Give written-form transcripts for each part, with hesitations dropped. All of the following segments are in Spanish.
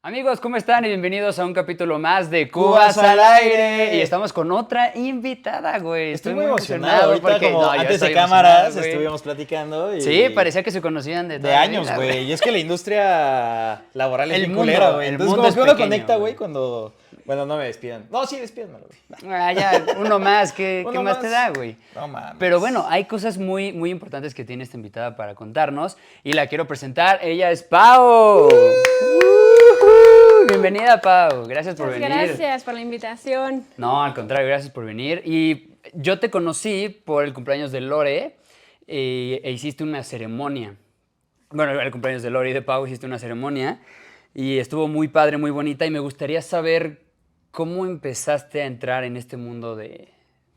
Amigos, ¿cómo están? Y bienvenidos a un capítulo más de Cubas al Aire. Y estamos con otra invitada, güey. Estoy muy emocionado. Ahorita porque como antes de cámaras estuvimos platicando. Y sí, parecía que se conocían de años, güey. Y es que la industria laboral es el bien mundo, culera, güey. el Entonces mundo como que es uno pequeño, conecta, güey. güey, cuando... Bueno, no me despidan. No, sí, despídanmelo, güey. Ah, ya, uno más. ¿Qué Uno más te da, güey? No mames. Pero bueno, hay cosas muy, muy importantes que tiene esta invitada para contarnos. Y la quiero presentar. Ella es Pau. Bienvenida, Pau. Gracias por venir. Gracias por la invitación. No, al contrario, gracias por venir. Y yo te conocí por el cumpleaños de Lore e hiciste una ceremonia. Bueno, el cumpleaños de Lore y de Pau hiciste una ceremonia y estuvo muy padre, muy bonita y me gustaría saber cómo empezaste a entrar en este mundo de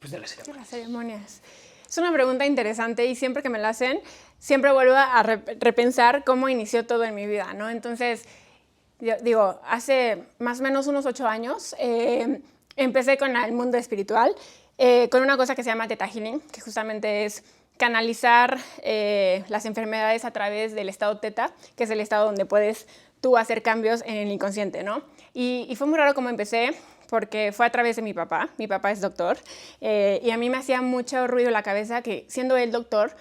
las ceremonias. De las ceremonias. Es una pregunta interesante y siempre que me la hacen, siempre vuelvo a repensar cómo inició todo en mi vida, ¿no? Entonces, yo digo, hace más o menos unos 8 años empecé con el mundo espiritual, con una cosa que se llama Theta Healing, que justamente es canalizar las enfermedades a través del estado Theta, que es el estado donde puedes tú hacer cambios en el inconsciente, ¿no? Y fue muy raro cómo empecé, porque fue a través de mi papá es doctor, y a mí me hacía mucho ruido la cabeza que siendo él doctor,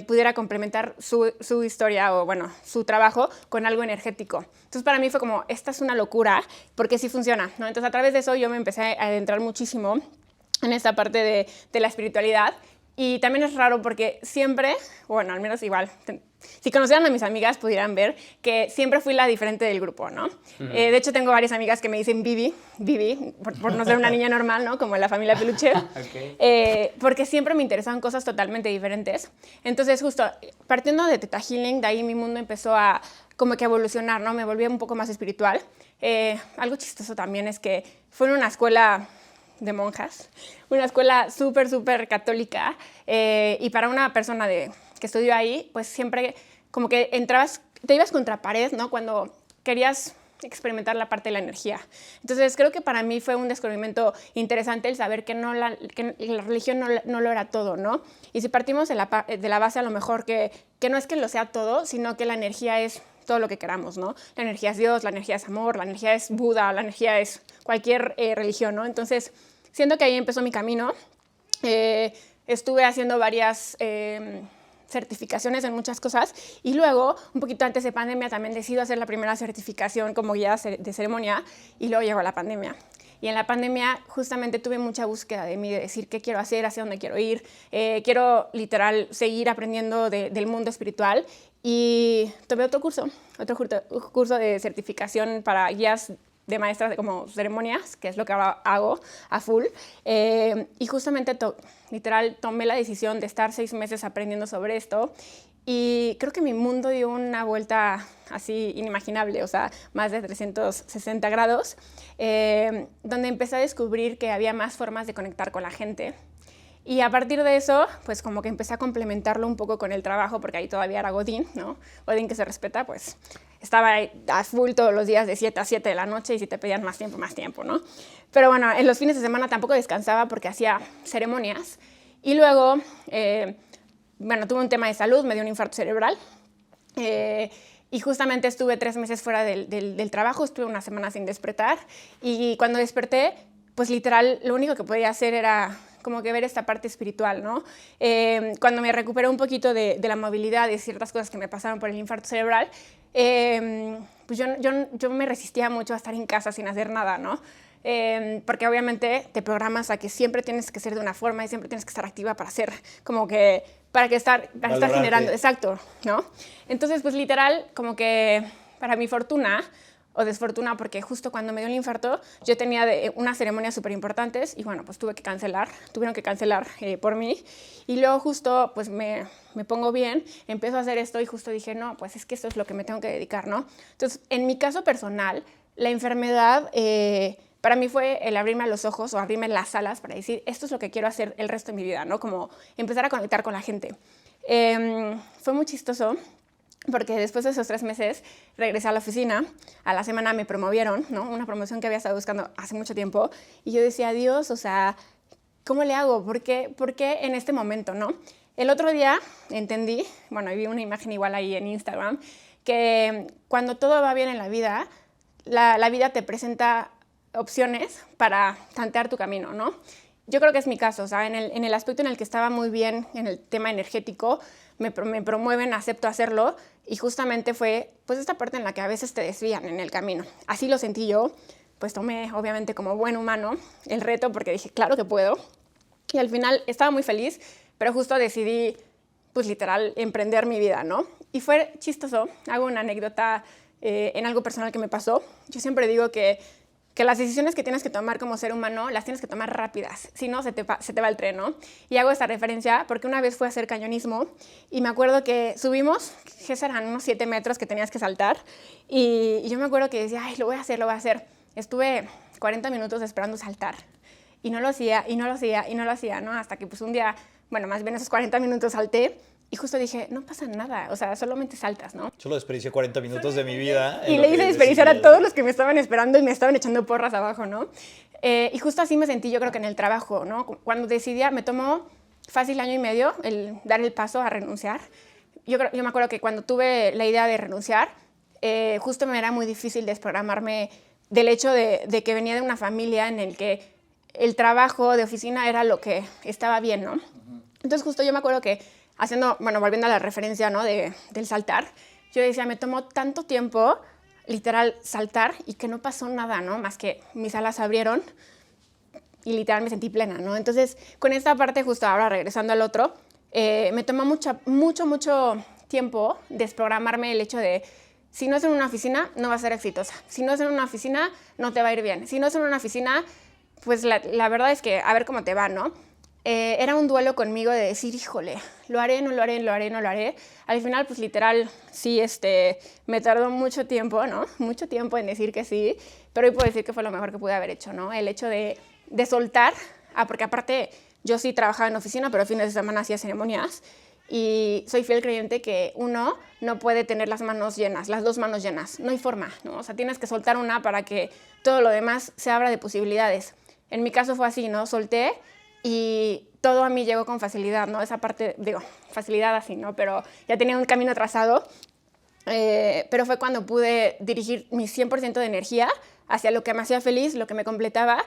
pudiera complementar su historia o, bueno, su trabajo con algo energético. Entonces, para mí fue como, esta es una locura, porque sí funciona, ¿no? Entonces, a través de eso yo me empecé a adentrar muchísimo en esta parte de la espiritualidad. Y también es raro porque siempre, bueno, al menos igual, si conocieran a mis amigas pudieran ver que siempre fui la diferente del grupo, ¿no? De hecho, tengo varias amigas que me dicen Bibi, por no ser una niña normal, ¿no? Como en la familia Peluche. Okay. Porque siempre me interesaban cosas totalmente diferentes. Entonces, justo partiendo de Theta Healing, de ahí mi mundo empezó a como que evolucionar, ¿no? Me volví un poco más espiritual. Algo chistoso también es que fue en una escuela de monjas, una escuela súper católica, y para una persona que estudió ahí, pues siempre como que te ibas contra pared, ¿no? Cuando querías experimentar la parte de la energía. Entonces creo que para mí fue un descubrimiento interesante el saber que la religión no lo era todo, ¿no? Y si partimos de la base a lo mejor que no es que lo sea todo, sino que la energía es todo lo que queramos, ¿no? La energía es Dios, la energía es amor, la energía es Buda, la energía es cualquier religión, ¿no? Entonces, siento que ahí empezó mi camino. Estuve haciendo varias certificaciones en muchas cosas y luego, un poquito antes de pandemia, también decido hacer la primera certificación como guía de ceremonia y luego llegó la pandemia. Y en la pandemia justamente tuve mucha búsqueda de mí, de decir qué quiero hacer, hacia dónde quiero ir. Quiero literal seguir aprendiendo del mundo espiritual y tomé otro curso de certificación para guías de maestras de como ceremonias, que es lo que ahora hago a full. Y justamente literal tomé la decisión de estar 6 meses aprendiendo sobre esto. Y creo que mi mundo dio una vuelta así inimaginable, o sea, más de 360 grados, donde empecé a descubrir que había más formas de conectar con la gente. Y a partir de eso, pues como que empecé a complementarlo un poco con el trabajo, porque ahí todavía era Godín, ¿no? Godín que se respeta, pues estaba a full todos los días de 7 a 7 de la noche y si te pedían más tiempo, ¿no? Pero bueno, en los fines de semana tampoco descansaba porque hacía ceremonias. Y luego, bueno, tuve un tema de salud, me dio un infarto cerebral. Y justamente estuve 3 meses fuera del trabajo, estuve una semana sin despertar. Y cuando desperté, pues literal, lo único que podía hacer era como que ver esta parte espiritual, ¿no? Cuando me recuperé un poquito de la movilidad, de ciertas cosas que me pasaron por el infarto cerebral, pues yo me resistía mucho a estar en casa sin hacer nada, ¿no? Porque obviamente te programas a que siempre tienes que ser de una forma y siempre tienes que estar activa para hacer, como que, para estar generando, exacto, ¿no? Entonces, pues literal, como que para mi fortuna o desfortuna, porque justo cuando me dio el infarto, yo tenía unas ceremonias súper importantes y bueno, pues tuvieron que cancelar por mí. Y luego justo, pues me pongo bien, empiezo a hacer esto y justo dije, no, pues es que esto es lo que me tengo que dedicar, ¿no? Entonces, en mi caso personal, la enfermedad para mí fue el abrirme a los ojos o abrirme las alas para decir, esto es lo que quiero hacer el resto de mi vida, ¿no? Como empezar a conectar con la gente. Fue muy chistoso, porque después de esos 3 meses regresé a la oficina, a la semana me promovieron, ¿no? Una promoción que había estado buscando hace mucho tiempo, y yo decía, Dios, o sea, ¿cómo le hago? ¿Por qué en este momento, no? El otro día entendí, bueno, vi una imagen igual ahí en Instagram, que cuando todo va bien en la vida, la vida te presenta opciones para tantear tu camino, ¿no? Yo creo que es mi caso, o sea, en el aspecto en el que estaba muy bien en el tema energético, me promueven, acepto hacerlo, y justamente fue pues esta parte en la que a veces te desvían en el camino. Así lo sentí yo, pues tomé obviamente como buen humano el reto porque dije, claro que puedo, y al final estaba muy feliz, pero justo decidí, pues literal, emprender mi vida, ¿no? Y fue chistoso, hago una anécdota en algo personal que me pasó. Yo siempre digo que las decisiones que tienes que tomar como ser humano las tienes que tomar rápidas, si no se te va el tren, ¿no? Y hago esta referencia porque una vez fui a hacer cañonismo y me acuerdo que subimos, que serán unos 7 metros que tenías que saltar, y yo me acuerdo que decía, ay, lo voy a hacer. Estuve 40 minutos esperando saltar y no lo hacía, ¿no? Hasta que pues un día, bueno, más bien esos 40 minutos salté. Y justo dije, no pasa nada, o sea, solamente saltas, ¿no? Solo desperdicié 40 minutos de mi vida. Y le hice desperdiciar a todos los que me estaban esperando y me estaban echando porras abajo, ¿no? Y justo así me sentí yo creo que en el trabajo, ¿no? Cuando decidí, me tomó fácil 1 año y medio el dar el paso a renunciar. Yo me acuerdo que cuando tuve la idea de renunciar, justo me era muy difícil desprogramarme del hecho de que venía de una familia en el que el trabajo de oficina era lo que estaba bien, ¿no? Entonces justo yo me acuerdo que volviendo a la referencia, ¿no? del saltar, yo decía, me tomó tanto tiempo, literal, saltar y que no pasó nada, ¿no? Más que mis alas se abrieron y literal me sentí plena, ¿no? Entonces, con esta parte, justo ahora regresando al otro, me tomó mucho tiempo desprogramarme el hecho de, si no es en una oficina, no vas a ser exitosa. Si no es en una oficina, no te va a ir bien. Si no es en una oficina, pues la verdad es que a ver cómo te va, ¿no? Era un duelo conmigo de decir, híjole, lo haré, no lo haré, lo haré, no lo haré. Al final, pues literal, sí, me tardó mucho tiempo, ¿no? Mucho tiempo en decir que sí, pero hoy puedo decir que fue lo mejor que pude haber hecho, ¿no? El hecho de soltar, porque aparte yo sí trabajaba en oficina, pero fines de semana hacía ceremonias, y soy fiel creyente que uno no puede tener las manos llenas, las 2 manos llenas, no hay forma, ¿no? O sea, tienes que soltar una para que todo lo demás se abra de posibilidades. En mi caso fue así, ¿no? Solté, y todo a mí llegó con facilidad, ¿no? Esa parte, digo, facilidad así, ¿no? Pero ya tenía un camino trazado, pero fue cuando pude dirigir mi 100% de energía hacia lo que me hacía feliz, lo que me completaba,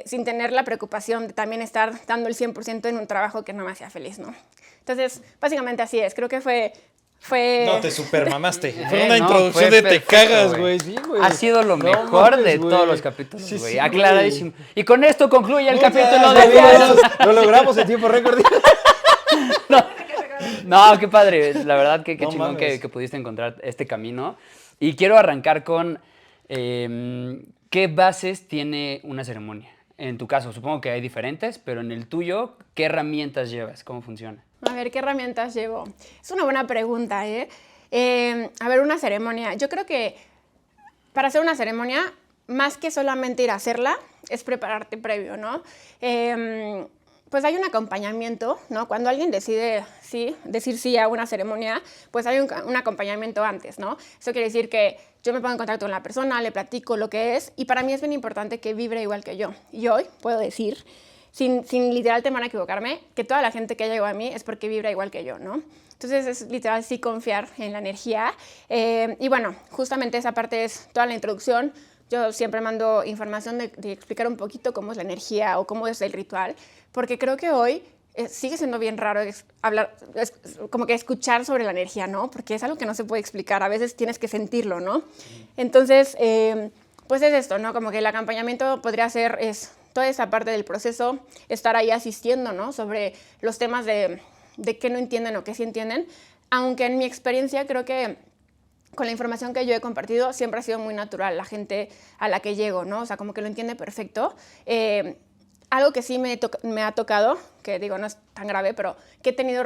sin tener la preocupación de también estar dando el 100% en un trabajo que no me hacía feliz, ¿no? Entonces, básicamente así es. Creo que fue... No, te supermamaste. Fue una no, introducción fue de te perfecto, cagas, güey. Sí, güey. Ha sido lo No mejor mames, de güey. todos los capítulos, Sí, güey. sí, Aclaradísimo. güey. Y con esto concluye el No, capítulo ya, de ya, lo logramos en tiempo récord. No, qué padre. La verdad que qué No chingón mames. que pudiste encontrar este camino. Y quiero arrancar con ¿qué bases tiene una ceremonia? En tu caso, supongo que hay diferentes, pero en el tuyo, ¿qué herramientas llevas? ¿Cómo funciona? A ver, ¿qué herramientas llevo? Es una buena pregunta, ¿eh? A ver, una ceremonia. Yo creo que para hacer una ceremonia, más que solamente ir a hacerla, es prepararte previo, ¿no? Pues hay un acompañamiento, ¿no? Cuando alguien decide decir sí a una ceremonia, pues hay un acompañamiento antes, ¿no? Eso quiere decir que yo me pongo en contacto con la persona, le platico lo que es, y para mí es bien importante que vibre igual que yo. Y hoy puedo decir, sin literal temor a equivocarme, que toda la gente que llegó a mí es porque vibra igual que yo, ¿no? Entonces es literal sí confiar en la energía. Y bueno, justamente esa parte es toda la introducción. Yo siempre mando información de explicar un poquito cómo es la energía o cómo es el ritual, porque creo que hoy sigue siendo bien raro como que escuchar sobre la energía, ¿no? Porque es algo que no se puede explicar, a veces tienes que sentirlo, ¿no? Entonces, pues es esto, ¿no? Como que el acompañamiento podría ser toda esa parte del proceso, estar ahí asistiendo, ¿no? Sobre los temas de qué no entienden o qué sí entienden, aunque en mi experiencia creo que con la información que yo he compartido siempre ha sido muy natural la gente a la que llego, ¿no? O sea, como que lo entiende perfecto. Algo que sí me ha tocado, que digo no es tan grave, pero que he tenido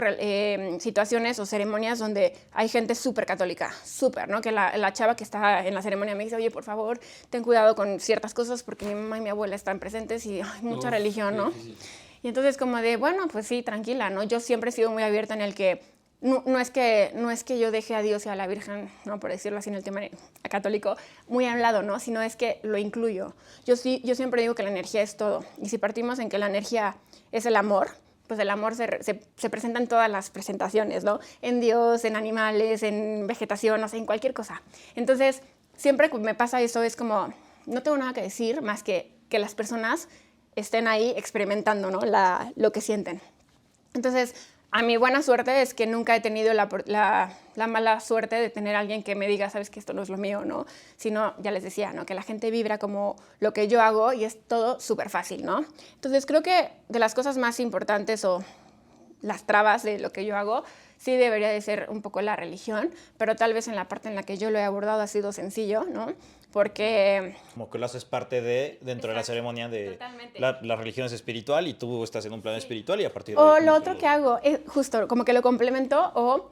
situaciones o ceremonias donde hay gente súper católica, súper, ¿no? Que la chava que está en la ceremonia me dice, oye, por favor, ten cuidado con ciertas cosas porque mi mamá y mi abuela están presentes y hay mucha religión, ¿no? Y entonces como de, bueno, pues sí, tranquila, ¿no? Yo siempre he sido muy abierta en el que no es que yo deje a Dios y a la Virgen, ¿no? Por decirlo así en el tema católico, muy a un lado, ¿no? Sino es que lo incluyo. Yo siempre digo que la energía es todo. Y si partimos en que la energía es el amor, pues el amor se presenta en todas las presentaciones, ¿no? En Dios, en animales, en vegetación, o sea, en cualquier cosa. Entonces, siempre que me pasa eso es como, no tengo nada que decir más que las personas estén ahí experimentando, ¿no? Lo que sienten. Entonces, a mi buena suerte es que nunca he tenido la mala suerte de tener a alguien que me diga, sabes que esto no es lo mío, ¿no? Sino, ya les decía, ¿no? Que la gente vibra como lo que yo hago y es todo súper fácil, ¿no? Entonces, creo que de las cosas más importantes o las trabas de lo que yo hago, sí debería de ser un poco la religión, pero tal vez en la parte en la que yo lo he abordado ha sido sencillo, ¿no? Porque... Como que lo haces parte de, dentro de la ceremonia de la religión es espiritual y tú estás en un plano espiritual y a partir de ahí... O lo otro que hago es justo como que lo complemento o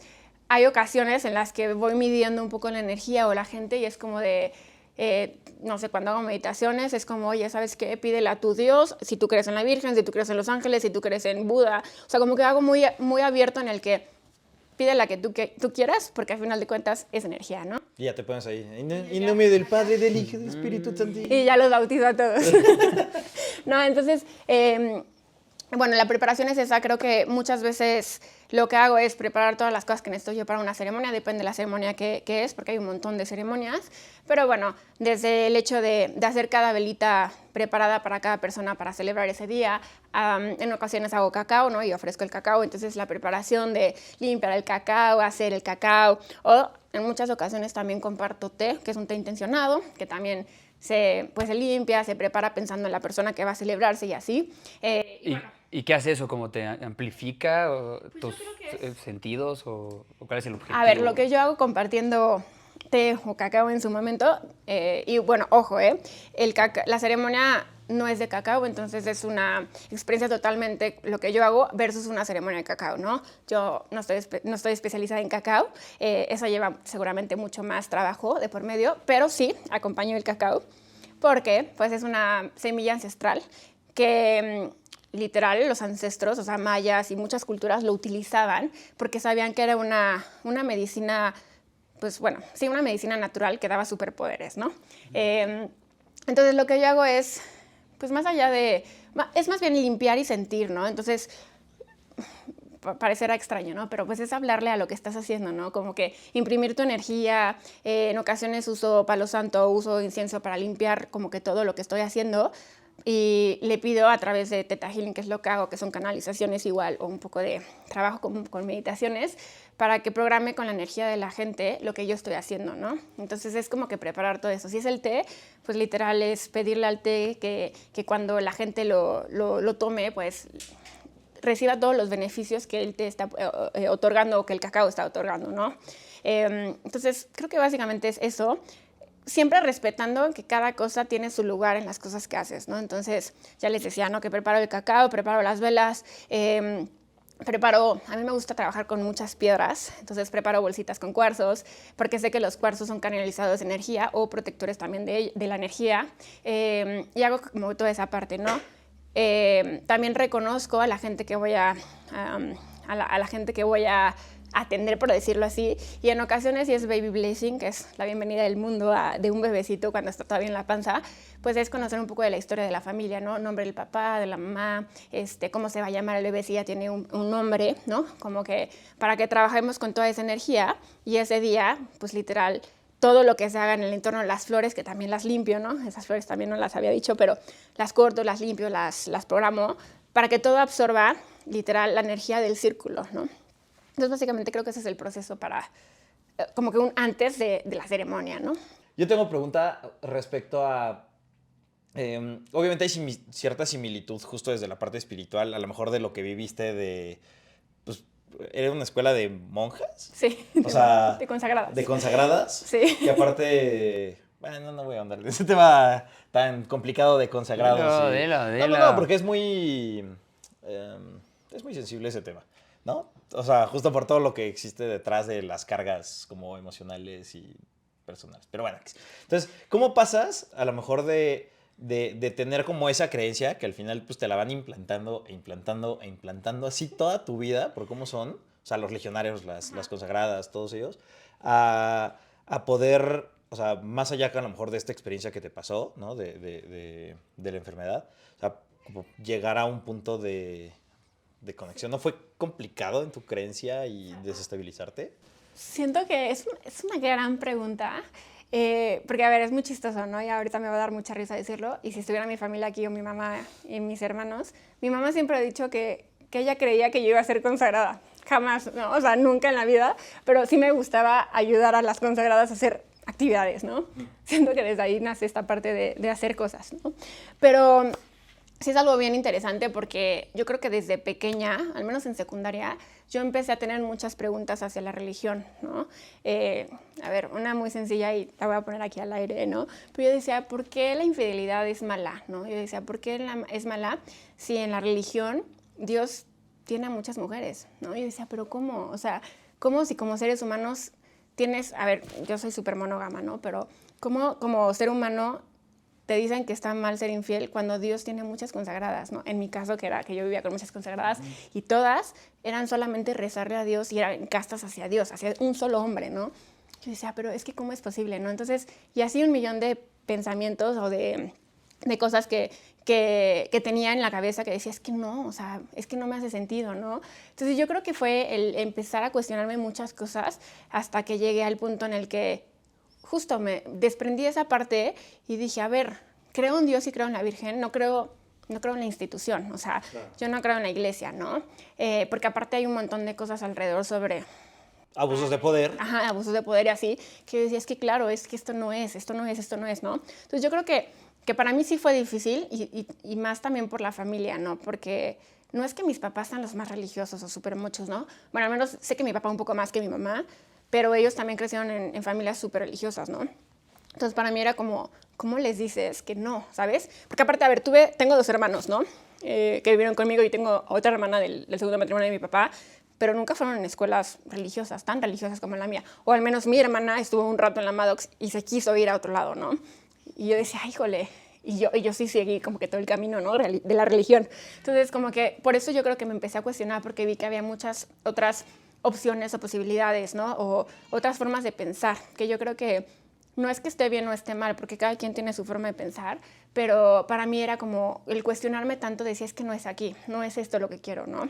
hay ocasiones en las que voy midiendo un poco la energía o la gente y es como de... no sé, cuando hago meditaciones es como, oye, ¿sabes qué? Pídele a tu Dios, si tú crees en la Virgen, si tú crees en los ángeles, si tú crees en Buda. O sea, como que hago muy, muy abierto en el que pide la que tú quieras, porque al final de cuentas es energía, ¿no? Y ya te pones ahí. En nombre del Padre, del Hijo y del Espíritu Santo. Y ya los bautizo a todos. No, entonces, bueno, la preparación es esa. Creo que muchas veces lo que hago es preparar todas las cosas que necesito yo para una ceremonia. Depende de la ceremonia que es, porque hay un montón de ceremonias. Pero bueno, desde el hecho de hacer cada velita preparada para cada persona para celebrar ese día. En ocasiones hago cacao, ¿no? Y ofrezco el cacao. Entonces, la preparación de limpiar el cacao, hacer el cacao. O en muchas ocasiones también comparto té, que es un té intencionado, que también se limpia, se prepara pensando en la persona que va a celebrarse y así. ¿Y qué hace eso? ¿Cómo te amplifica tus sentidos o cuál es el objetivo? A ver, lo que yo hago compartiendo té o cacao en su momento, y bueno, ojo, la ceremonia no es de cacao, entonces es una experiencia totalmente lo que yo hago versus una ceremonia de cacao, ¿no? Yo no estoy especializada en cacao, eso lleva seguramente mucho más trabajo de por medio, pero sí acompaño el cacao porque pues es una semilla ancestral que literal los ancestros, o sea, mayas y muchas culturas lo utilizaban porque sabían que era una medicina, pues bueno, sí, una medicina natural que daba superpoderes, ¿no? Entonces lo que yo hago es, pues más allá es más bien limpiar y sentir, ¿no? Entonces, parecerá extraño, ¿no? Pero pues es hablarle a lo que estás haciendo, ¿no? Como que imprimir tu energía, en ocasiones uso palo santo, uso incienso para limpiar como que todo lo que estoy haciendo y le pido a través de Theta Healing, que es lo que hago, que son canalizaciones igual o un poco de trabajo con meditaciones, para que programe con la energía de la gente lo que yo estoy haciendo, ¿no? Entonces es como que preparar todo eso. Si es el té, pues literal es pedirle al té que cuando la gente lo tome, pues reciba todos los beneficios que el té está otorgando o que el cacao está otorgando, ¿no? Entonces creo que básicamente es eso. Siempre respetando que cada cosa tiene su lugar en las cosas que haces, ¿no? Entonces, ya les decía, ¿no? Que preparo el cacao, preparo las velas, a mí me gusta trabajar con muchas piedras, entonces preparo bolsitas con cuarzos, porque sé que los cuarzos son canalizados de energía o protectores también de la energía, y hago como toda esa parte, ¿no? También reconozco a la gente que voy a la gente que voy a atender, por decirlo así, y en ocasiones, si es baby blessing, que es la bienvenida del mundo de un bebecito cuando está todavía en la panza, pues es conocer un poco de la historia de la familia, ¿no? Nombre del papá, de la mamá, cómo se va a llamar el bebé si ya tiene un nombre, ¿no? Como que para que trabajemos con toda esa energía y ese día, pues literal, todo lo que se haga en el entorno, las flores, que también las limpio, ¿no? Esas flores también no las había dicho, pero las corto, las limpio, las programo, para que todo absorba, literal, la energía del círculo, ¿no? Entonces, básicamente, creo que ese es el proceso para, como que un antes de la ceremonia, ¿no? Yo tengo pregunta respecto a... obviamente hay cierta similitud justo desde la parte espiritual, a lo mejor de lo que viviste de... Pues, ¿era una escuela de monjas? Sí, o sea, de consagradas. De consagradas. Sí. Y aparte... Bueno, no voy a andar de ese tema tan complicado de consagrados. No, porque es muy sensible ese tema, ¿no? O sea, justo por todo lo que existe detrás de las cargas como emocionales y personales. Pero bueno, entonces, ¿cómo pasas a lo mejor de tener como esa creencia que al final pues te la van implantando e implantando e implantando así toda tu vida por cómo son, o sea, los legionarios, las consagradas, todos ellos, a poder, o sea, más allá que a lo mejor de esta experiencia que te pasó, ¿no? De la enfermedad, o sea, como llegar a un punto de conexión. ¿No fue complicado en tu creencia y desestabilizarte? Siento que es una gran pregunta. Porque, a ver, es muy chistoso, ¿no? Y ahorita me va a dar mucha risa decirlo. Y si estuviera mi familia aquí o mi mamá y mis hermanos, mi mamá siempre ha dicho que ella creía que yo iba a ser consagrada. Jamás, ¿no? O sea, nunca en la vida. Pero sí me gustaba ayudar a las consagradas a hacer actividades, ¿no? Siento que desde ahí nace esta parte de hacer cosas, ¿no? Pero sí es algo bien interesante porque yo creo que desde pequeña, al menos en secundaria, yo empecé a tener muchas preguntas hacia la religión, ¿no? A ver, una muy sencilla y la voy a poner aquí al aire, ¿no? Pero yo decía, ¿por qué la infidelidad es mala, ¿no? Yo decía, ¿por qué es mala si en la religión Dios tiene a muchas mujeres, ¿no? Yo decía, ¿pero cómo? O sea, ¿cómo si como seres humanos tienes, a ver, yo soy súper monógama, ¿no? Pero ¿cómo como ser humano te dicen que está mal ser infiel cuando Dios tiene muchas consagradas, ¿no? En mi caso, que era que yo vivía con muchas consagradas, y todas eran solamente rezarle a Dios y eran castas hacia Dios, hacia un solo hombre, ¿no? Yo decía, pero es que ¿cómo es posible, no? Entonces, y así un millón de pensamientos o de cosas que tenía en la cabeza que decía, es que no, o sea, es que no me hace sentido, ¿no? Entonces yo creo que fue el empezar a cuestionarme muchas cosas hasta que llegué al punto en el que justo me desprendí de esa parte y dije, a ver, creo en Dios y creo en la Virgen, no creo en la institución, o sea, claro. Yo no creo en la iglesia, ¿no? Porque aparte hay un montón de cosas alrededor sobre abusos de poder. Ajá, abusos de poder y así, que yo decía, es que claro, es que esto no es, ¿no? Entonces yo creo que para mí sí fue difícil y más también por la familia, ¿no? Porque no es que mis papás sean los más religiosos o súper muchos, ¿no? Bueno, al menos sé que mi papá un poco más que mi mamá, pero ellos también crecieron en familias súper religiosas, ¿no? Entonces para mí era como, ¿cómo les dices que no, sabes? Porque aparte, a ver, tengo 2 hermanos, ¿no? Que vivieron conmigo y tengo otra hermana del segundo matrimonio de mi papá, pero nunca fueron en escuelas religiosas, tan religiosas como la mía. O al menos mi hermana estuvo un rato en la Maddox y se quiso ir a otro lado, ¿no? Y yo decía, ay, híjole, y yo sí seguí como que todo el camino, ¿no? De la religión. Entonces, como que por eso yo creo que me empecé a cuestionar, porque vi que había muchas otras opciones o posibilidades, ¿no? O otras formas de pensar, que yo creo que no es que esté bien o esté mal, porque cada quien tiene su forma de pensar, pero para mí era como el cuestionarme tanto, decía, es que no es aquí, no es esto lo que quiero, ¿no?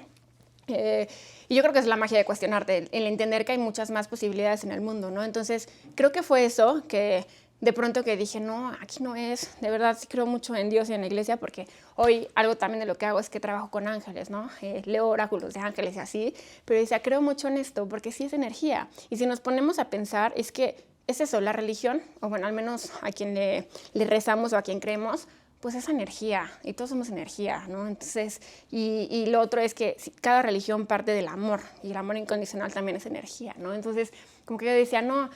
Y yo creo que es la magia de cuestionarte, el entender que hay muchas más posibilidades en el mundo, ¿no? Entonces, creo que fue eso, que de pronto que dije, no, aquí no es, de verdad sí creo mucho en Dios y en la iglesia, porque hoy algo también de lo que hago es que trabajo con ángeles, ¿no? Leo oráculos de ángeles y así, pero decía, creo mucho en esto, porque sí es energía. Y si nos ponemos a pensar, es que es eso, la religión, o bueno, al menos a quien le rezamos o a quien creemos, pues es energía, y todos somos energía, ¿no? Entonces, y lo otro es que cada religión parte del amor, y el amor incondicional también es energía, ¿no? Entonces, como que yo decía, no,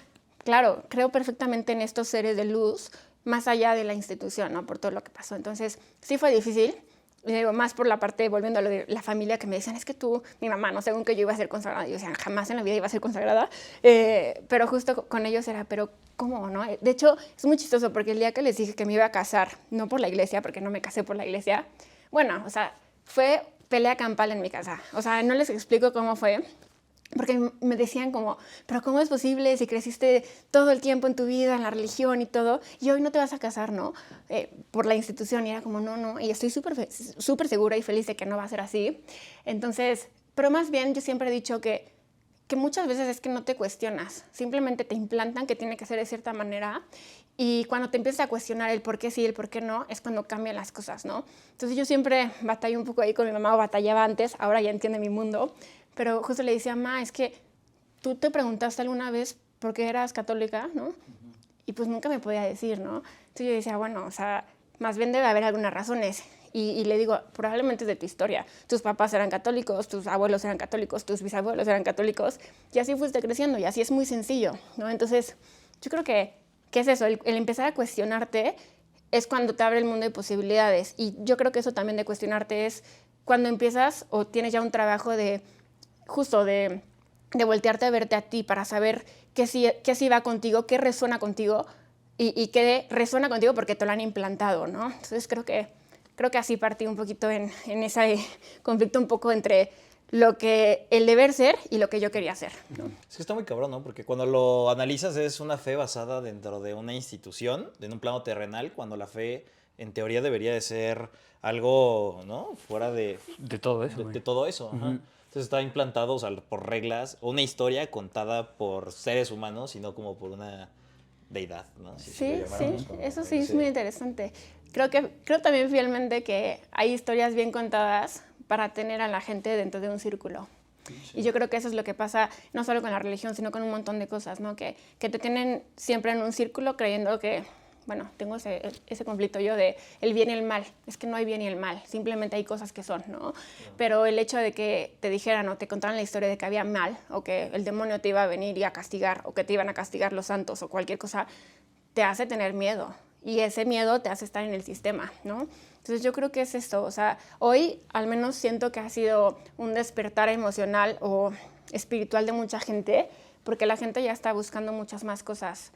claro, creo perfectamente en estos seres de luz, más allá de la institución, ¿no? Por todo lo que pasó. Entonces, sí fue difícil, más por la parte, volviendo a lo de la familia, que me decían, es que tú, mi mamá, no según que yo iba a ser consagrada. Yo decía, jamás en la vida iba a ser consagrada. Pero justo con ellos era, pero ¿cómo, no? De hecho, es muy chistoso porque el día que les dije que me iba a casar, no por la iglesia, porque no me casé por la iglesia, bueno, o sea, fue pelea campal en mi casa. O sea, no les explico cómo fue, porque me decían como, pero ¿cómo es posible si creciste todo el tiempo en tu vida, en la religión y todo, y hoy no te vas a casar, ¿no? Por la institución. Y era como, no, y estoy súper segura y feliz de que no va a ser así. Entonces, pero más bien yo siempre he dicho que muchas veces es que no te cuestionas, simplemente te implantan que tiene que ser de cierta manera, y cuando te empiezas a cuestionar el por qué sí y el por qué no, es cuando cambian las cosas, ¿no? Entonces yo siempre batallé un poco ahí con mi mamá, o batallaba antes, ahora ya entiende mi mundo, pero justo le decía, mamá, es que tú te preguntaste alguna vez por qué eras católica, ¿no? Y pues nunca me podía decir, ¿no? Entonces yo decía, bueno, o sea, más bien debe haber algunas razones. Y le digo, probablemente es de tu historia. Tus papás eran católicos, tus abuelos eran católicos, tus bisabuelos eran católicos, y así fuiste creciendo, y así es muy sencillo, ¿no? Entonces, yo creo que es eso, el empezar a cuestionarte es cuando te abre el mundo de posibilidades. Y yo creo que eso también de cuestionarte es cuando empiezas o tienes ya un trabajo de voltearte a verte a ti para saber qué sí va contigo, qué resuena contigo y qué resuena contigo porque te lo han implantado, ¿no? Entonces creo que así partí un poquito en ese conflicto un poco entre lo que el deber ser y lo que yo quería hacer, ¿no? Sí, está muy cabrón, ¿no? Porque cuando lo analizas es una fe basada dentro de una institución, en un plano terrenal, cuando la fe en teoría debería de ser algo, ¿no? Fuera de todo eso. De todo eso. Ajá. Entonces está implantado, o sea, por reglas, una historia contada por seres humanos y no como por una deidad, ¿no? Si Sí, lo llamáramos como eso sí es ese- muy interesante. Creo también fielmente que hay historias bien contadas para tener a la gente dentro de un círculo. Y yo creo que eso es lo que pasa no solo con la religión, sino con un montón de cosas, ¿no? Que te tienen siempre en un círculo creyendo que, bueno, tengo ese conflicto yo de el bien y el mal. Es que no hay bien y el mal, simplemente hay cosas que son, ¿no? Pero el hecho de que te dijeran o te contaran la historia de que había mal, o que el demonio te iba a venir y a castigar, o que te iban a castigar los santos, o cualquier cosa, te hace tener miedo. Y ese miedo te hace estar en el sistema, ¿no? Entonces yo creo que es esto, o sea, hoy al menos siento que ha sido un despertar emocional o espiritual de mucha gente, porque la gente ya está buscando muchas más cosas,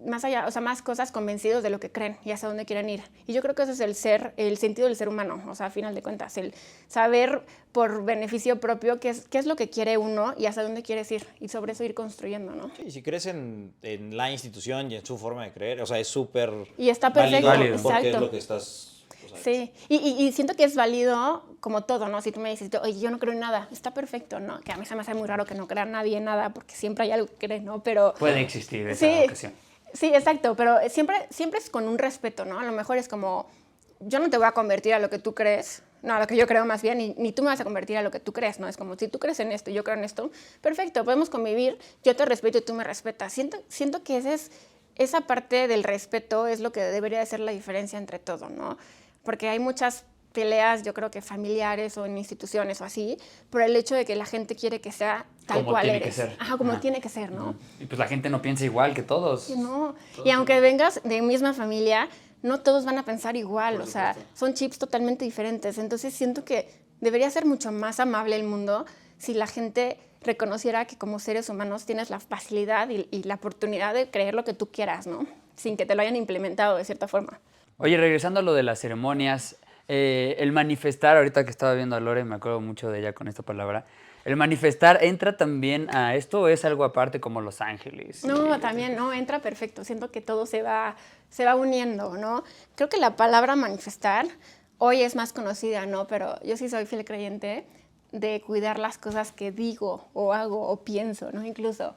más allá, o sea, más cosas convencidos de lo que creen y hacia dónde quieren ir. Y yo creo que ese es el sentido del ser humano, o sea, a final de cuentas, el saber por beneficio propio qué es lo que quiere uno y hacia dónde quieres ir, y sobre eso ir construyendo, ¿no? Sí, si crees en la institución y en su forma de creer, o sea, es súper Y está perfecto, Válido. porque es exacto. lo que estás... o sea, Sí, y siento que es válido como todo, ¿no? Si tú me dices, oye, yo no creo en nada, está perfecto, ¿no? Que a mí se me hace muy raro que no crea nadie en nada, porque siempre hay algo que cree, ¿no? Pero Puede existir esa sí, ocasión. sí, exacto, pero siempre es con un respeto, ¿no? A lo mejor es como, yo no te voy a convertir a lo que tú crees, no, a lo que yo creo más bien, ni tú me vas a convertir a lo que tú crees, ¿no? Es como, si tú crees en esto y yo creo en esto, perfecto, podemos convivir, yo te respeto y tú me respetas. Siento que esa parte del respeto es lo que debería de ser la diferencia entre todo, ¿no? Porque hay muchas peleas, yo creo que familiares o en instituciones o así, por el hecho de que la gente quiere que sea tal Como cual tiene que eres. ser. Ajá, como Ajá. tiene que ser, ¿no? Y pues la gente no piensa igual que todos. No, y aunque vengas de misma familia, no todos van a pensar igual, o sea, son chips totalmente diferentes. Entonces siento que debería ser mucho más amable el mundo si la gente reconociera que como seres humanos tienes la facilidad y la oportunidad de creer lo que tú quieras, ¿no? Sin que te lo hayan implementado de cierta forma. Oye, regresando a lo de las ceremonias, el manifestar, ahorita que estaba viendo a Lore, me acuerdo mucho de ella con esta palabra. ¿El manifestar entra también a esto o es algo aparte como Los Ángeles? No, también, no, entra perfecto. Siento que todo se va uniendo, ¿no? Creo que la palabra manifestar hoy es más conocida, ¿no? Pero yo sí soy fiel creyente de cuidar las cosas que digo o hago o pienso, ¿no? Incluso.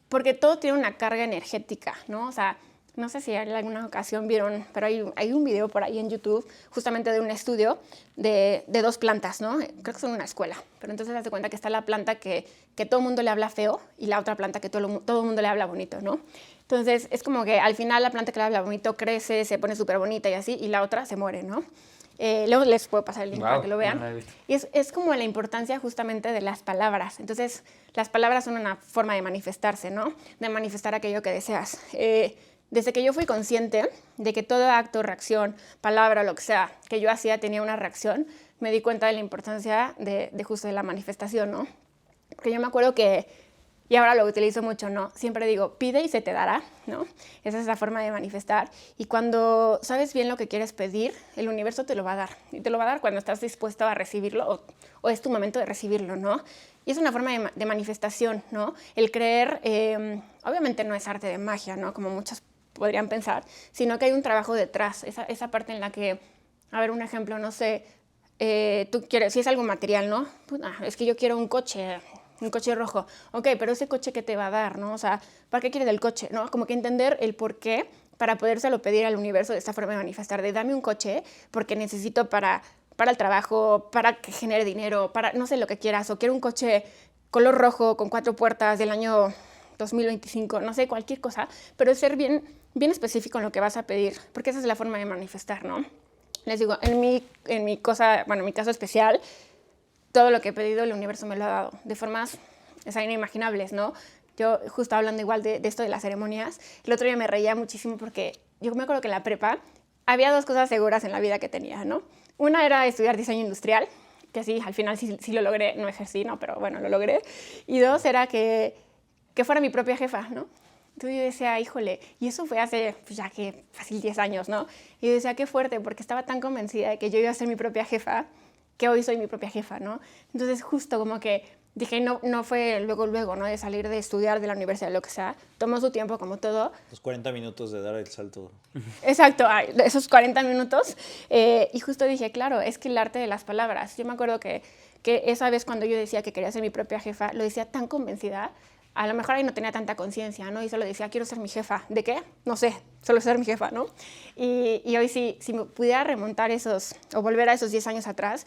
Porque todo tiene una carga energética, ¿no? O sea, no sé si en alguna ocasión vieron, pero hay un video por ahí en YouTube justamente de un estudio de dos plantas, ¿no? Creo que son una escuela, pero entonces te das cuenta que está la planta que todo el mundo le habla feo y la otra planta que todo el mundo le habla bonito, ¿no? Entonces es como que al final la planta que le habla bonito crece, se pone súper bonita y así, y la otra se muere, ¿no? Luego les puedo pasar el link para que lo vean. No la he visto. Y es como la importancia justamente de las palabras. Entonces, las palabras son una forma de manifestarse, ¿no? De manifestar aquello que deseas. Desde que yo fui consciente de que todo acto, reacción, palabra, lo que sea, que yo hacía tenía una reacción, me di cuenta de la importancia de justo de la manifestación, ¿no? Porque yo me acuerdo que, y ahora lo utilizo mucho, ¿no? Siempre digo, pide y se te dará, ¿no? Esa es la forma de manifestar. Y cuando sabes bien lo que quieres pedir, el universo te lo va a dar. Y te lo va a dar cuando estás dispuesto a recibirlo o es tu momento de recibirlo, ¿no? Y es una forma de manifestación, ¿no? El creer, obviamente no es arte de magia, ¿no? Como muchos podrían pensar, sino que hay un trabajo detrás, esa parte en la que, a ver, un ejemplo, no sé, tú quieres, si es algo material, ¿no? Es que yo quiero un coche rojo, ok, pero ese coche ¿qué te va a dar, no? O sea, ¿para qué quieres el coche, no? Como que entender el por qué para podérselo pedir al universo de esta forma de manifestar, de dame un coche porque necesito para el trabajo, para que genere dinero, para no sé lo que quieras, o quiero un coche color rojo con 4 puertas del año 2025, no sé, cualquier cosa, pero es ser bien específico en lo que vas a pedir, porque esa es la forma de manifestar, ¿no? Les digo, en mi cosa, bueno, en mi caso especial, todo lo que he pedido el universo me lo ha dado, de formas inimaginables, ¿no? Yo justo hablando igual de esto de las ceremonias, el otro día me reía muchísimo porque yo me acuerdo que en la prepa había 2 cosas seguras en la vida que tenía, ¿no? Una era estudiar diseño industrial, que sí, al final sí lo logré, no ejercí, ¿no? Pero bueno, lo logré. Y 2 era que fuera mi propia jefa, ¿no? Entonces yo decía, híjole, y eso fue hace, pues ya que fácil 10 años, ¿no? Y yo decía, qué fuerte, porque estaba tan convencida de que yo iba a ser mi propia jefa, que hoy soy mi propia jefa, ¿no? Entonces justo como que dije, no fue luego, ¿no? De salir de estudiar de la universidad, lo que sea, tomó su tiempo como todo. Los 40 minutos de dar el salto. Exacto, esos 40 minutos. Y justo dije, claro, es que el arte de las palabras. Yo me acuerdo que esa vez cuando yo decía que quería ser mi propia jefa, lo decía tan convencida, a lo mejor ahí no tenía tanta conciencia, ¿no? Y solo decía, quiero ser mi jefa. ¿De qué? No sé, solo ser mi jefa, ¿no? Y hoy sí, si me pudiera remontar o volver a esos 10 años atrás,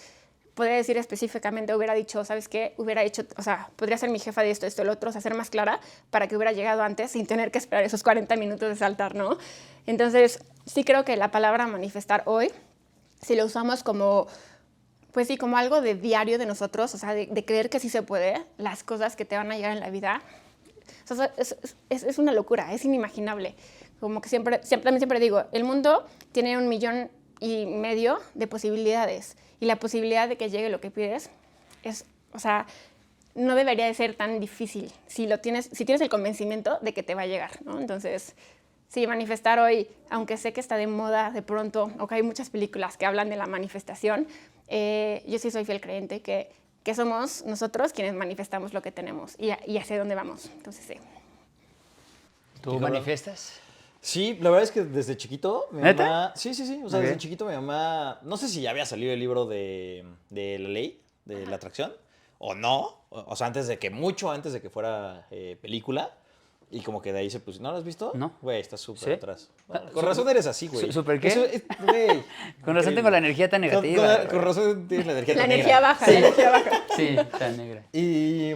podría decir específicamente, hubiera dicho, ¿sabes qué? Hubiera hecho, o sea, podría ser mi jefa de esto, el otro, o sea, ser más clara para que hubiera llegado antes sin tener que esperar esos 40 minutos de saltar, ¿no? Entonces, sí creo que la palabra manifestar hoy, si lo usamos como, pues sí, como algo de diario de nosotros, o sea, de creer que sí se puede, las cosas que te van a llegar en la vida, o sea, es una locura, es inimaginable. Como que también siempre digo, el mundo tiene 1,5 millones de posibilidades y la posibilidad de que llegue lo que pides es, o sea, no debería de ser tan difícil si tienes el convencimiento de que te va a llegar, ¿no? Entonces, sí, manifestar hoy, aunque sé que está de moda de pronto, o que hay muchas películas que hablan de la manifestación, yo sí soy fiel creyente que somos nosotros quienes manifestamos lo que tenemos y hacia dónde vamos. Entonces, sí. ¿Tú manifiestas? Sí, la verdad es que desde chiquito mi ¿Neta? mamá... Sí. O sea, Ok. desde chiquito mi mamá... No sé si ya había salido el libro de la ley, de la atracción, o no. O sea, mucho antes de que fuera película. Y como que de ahí se puso... ¿No lo has visto? No. Güey, estás súper ¿Sí? atrás. Bueno, con razón eres así, güey. ¿Súper qué? Güey. Con razón tengo la energía tan negativa. Con razón tienes la energía La tan energía negra. baja, la energía baja. Sí, tan negra. Y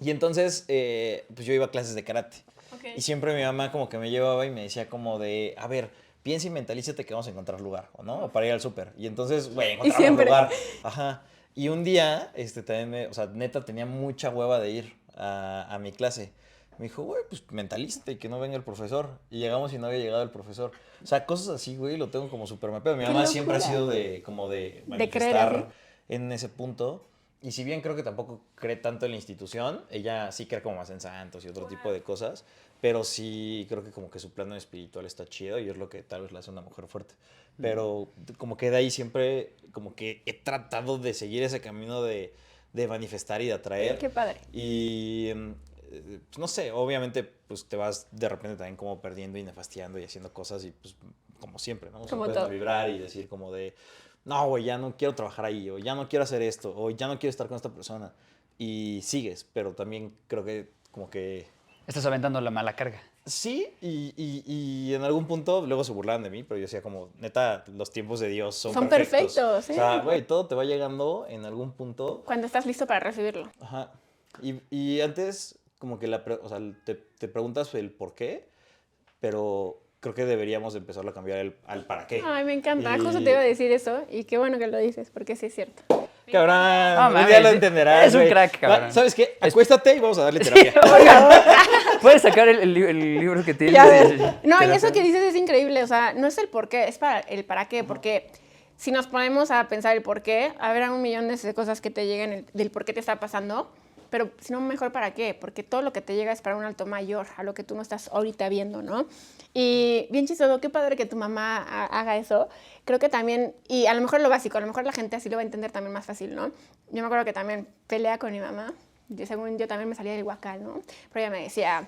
entonces, pues yo iba a clases de karate. Okay. Y siempre mi mamá como que me llevaba y me decía como de, a ver, piensa y mentalízate que vamos a encontrar lugar, ¿o no? O para ir al súper. Y entonces, güey, encontramos siempre. lugar. Ajá. Y un día, también o sea, neta, tenía mucha hueva de ir a mi clase. Me dijo, güey, pues mentalízate y que no venga el profesor. Y llegamos y no había llegado el profesor. O sea, cosas así, güey, lo tengo como súper mapeado. Mi mamá siempre ha sido de creer manifestar así. en ese punto. Y si bien creo que tampoco cree tanto en la institución, ella sí cree como más en santos y otro tipo de cosas, pero sí creo que como que su plano espiritual está chido y es lo que tal vez la hace una mujer fuerte. Pero como que de ahí siempre como que he tratado de seguir ese camino de manifestar y de atraer. Qué padre. Y pues, no sé, obviamente pues te vas de repente también como perdiendo y nefastiando y haciendo cosas y pues como siempre, ¿no? O sea, Como puedes todo. vibrar y decir como de... No, güey, ya no quiero trabajar ahí, o ya no quiero hacer esto, o ya no quiero estar con esta persona. Y sigues, pero también creo que como que... Estás aventando la mala carga. Sí, y en algún punto luego se burlaban de mí, pero yo decía como, neta, los tiempos de Dios son perfectos, sí. O sea, güey, todo te va llegando en algún punto. Cuando estás listo para recibirlo. Ajá. Y antes como que o sea, te preguntas el por qué, pero... Creo que deberíamos empezar a cambiar al para qué. Ay, me encanta. Y- Justo te iba a decir eso y qué bueno que lo dices, porque sí es cierto. Cabrón, mames, ya lo entenderás. es un güey. crack, cabrón. ¿Sabes qué? Acuéstate y vamos a darle terapia. Puedes sacar el libro que tienes. Ya ves. No, y Terapia. eso que dices es increíble. O sea, no es el por qué, es para el para qué. Porque si nos ponemos a pensar el por qué, habrá 1,000,000 de cosas que te lleguen del por qué te está pasando. Pero si no, mejor para qué. Porque todo lo que te llega es para un alto mayor, a lo que tú no estás ahorita viendo, ¿no? Y bien chistoso, qué padre que tu mamá haga eso. Creo que también, y a lo mejor lo básico, a lo mejor la gente así lo va a entender también más fácil, ¿no? Yo me acuerdo que también pelea con mi mamá. Según yo también me salía del huacal, ¿no? Pero ella me decía,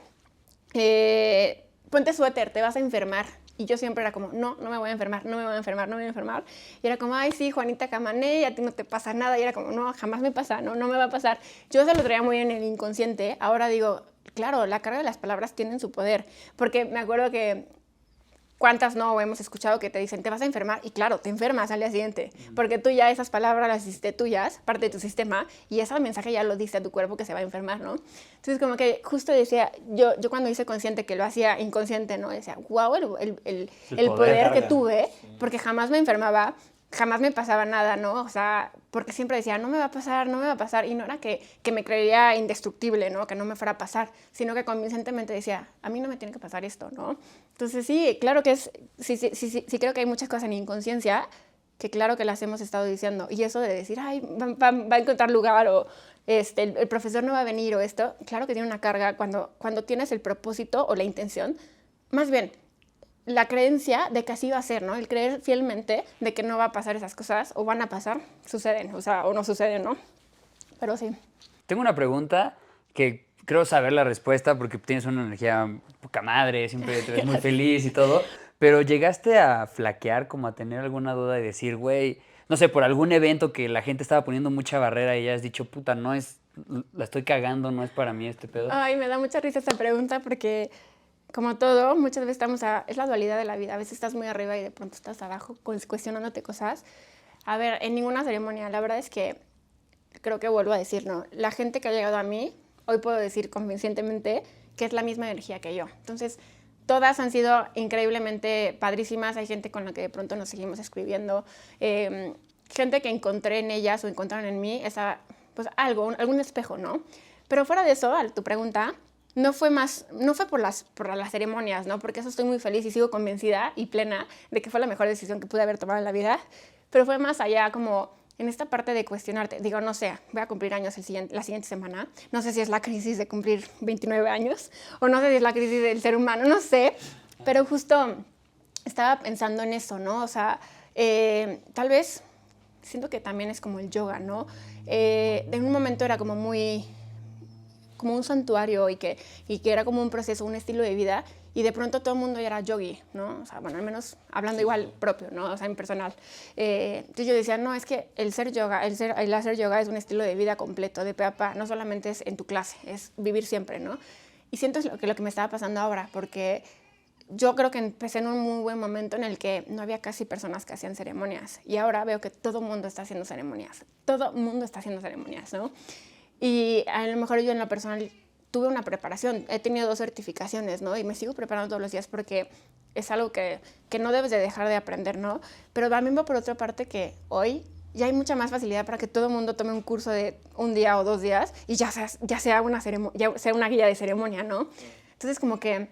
ponte suéter, te vas a enfermar. Y yo siempre era como, no me voy a enfermar, no me voy a enfermar, no me voy a enfermar. Y era como, ay, sí, Juanita Camané, a ti no te pasa nada. Y era como, no, jamás me pasa, no me va a pasar. Yo se lo traía muy en el inconsciente. Ahora digo, claro, la carga de las palabras tienen su poder. Porque me acuerdo que ¿cuántas no hemos escuchado que te dicen, te vas a enfermar? Y claro, te enfermas al día siguiente, porque tú ya esas palabras las hiciste tuyas, parte de tu sistema, y ese mensaje ya lo diste a tu cuerpo que se va a enfermar, ¿no? Entonces, como que justo decía, yo cuando hice consciente que lo hacía inconsciente, ¿no? Decía, wow, el poder que tuve, porque jamás me enfermaba, jamás me pasaba nada, ¿no? O sea, porque siempre decía, no me va a pasar, no me va a pasar. Y no era que me creía indestructible, ¿no? Que no me fuera a pasar, sino que convincentemente decía, a mí no me tiene que pasar esto, ¿no? Entonces, sí, claro que sí creo que hay muchas cosas en inconsciencia que claro que las hemos estado diciendo. Y eso de decir, ay, va a encontrar lugar o el profesor no va a venir o esto, claro que tiene una carga cuando tienes el propósito o la intención. Más bien, la creencia de que así va a ser, ¿no? El creer fielmente de que no va a pasar esas cosas, o van a pasar, suceden, o sea, o no suceden, ¿no? Pero sí. Tengo una pregunta que creo saber la respuesta porque tienes una energía poca madre, siempre te ves muy feliz y todo, pero ¿llegaste a flaquear, como a tener alguna duda y decir, güey, no sé, por algún evento que la gente estaba poniendo mucha barrera y ya has dicho, puta, no es, la estoy cagando, no es para mí este pedo? Ay, me da mucha risa esta pregunta porque, como todo, muchas veces es la dualidad de la vida. A veces estás muy arriba y de pronto estás abajo cuestionándote cosas. A ver, en ninguna ceremonia, la verdad es que creo que vuelvo a decir, ¿no? La gente que ha llegado a mí, hoy puedo decir convincentemente que es la misma energía que yo. Entonces, todas han sido increíblemente padrísimas. Hay gente con la que de pronto nos seguimos escribiendo. Gente que encontré en ellas o encontraron en mí pues algún espejo, ¿no? Pero fuera de eso, a tu pregunta, no fue por las ceremonias, ¿no? Porque eso estoy muy feliz y sigo convencida y plena de que fue la mejor decisión que pude haber tomado en la vida. Pero fue más allá, como en esta parte de cuestionarte. Digo, no sé, voy a cumplir años la siguiente semana. No sé si es la crisis de cumplir 29 años o no sé si es la crisis del ser humano, no sé. Pero justo estaba pensando en eso, ¿no? O sea, tal vez siento que también es como el yoga, ¿no? En un momento era como un santuario y que era como un proceso, un estilo de vida, y de pronto todo el mundo ya era yogi, ¿no? O sea, bueno, al menos hablando igual propio, ¿no? O sea, en personal. Entonces yo decía, no, es que el hacer yoga es un estilo de vida completo, de pe a pa, no solamente es en tu clase, es vivir siempre, ¿no? Y siento lo que me estaba pasando ahora, porque yo creo que empecé en un muy buen momento en el que no había casi personas que hacían ceremonias, y ahora veo que todo el mundo está haciendo ceremonias, ¿no? Y a lo mejor yo en lo personal tuve una preparación, he tenido 2 certificaciones, ¿no? Y me sigo preparando todos los días porque es algo que no debes de dejar de aprender, ¿no? Pero también va por otra parte que hoy ya hay mucha más facilidad para que todo el mundo tome un curso de un día o 2 días y ya sea una guía de ceremonia, ¿no? Entonces como que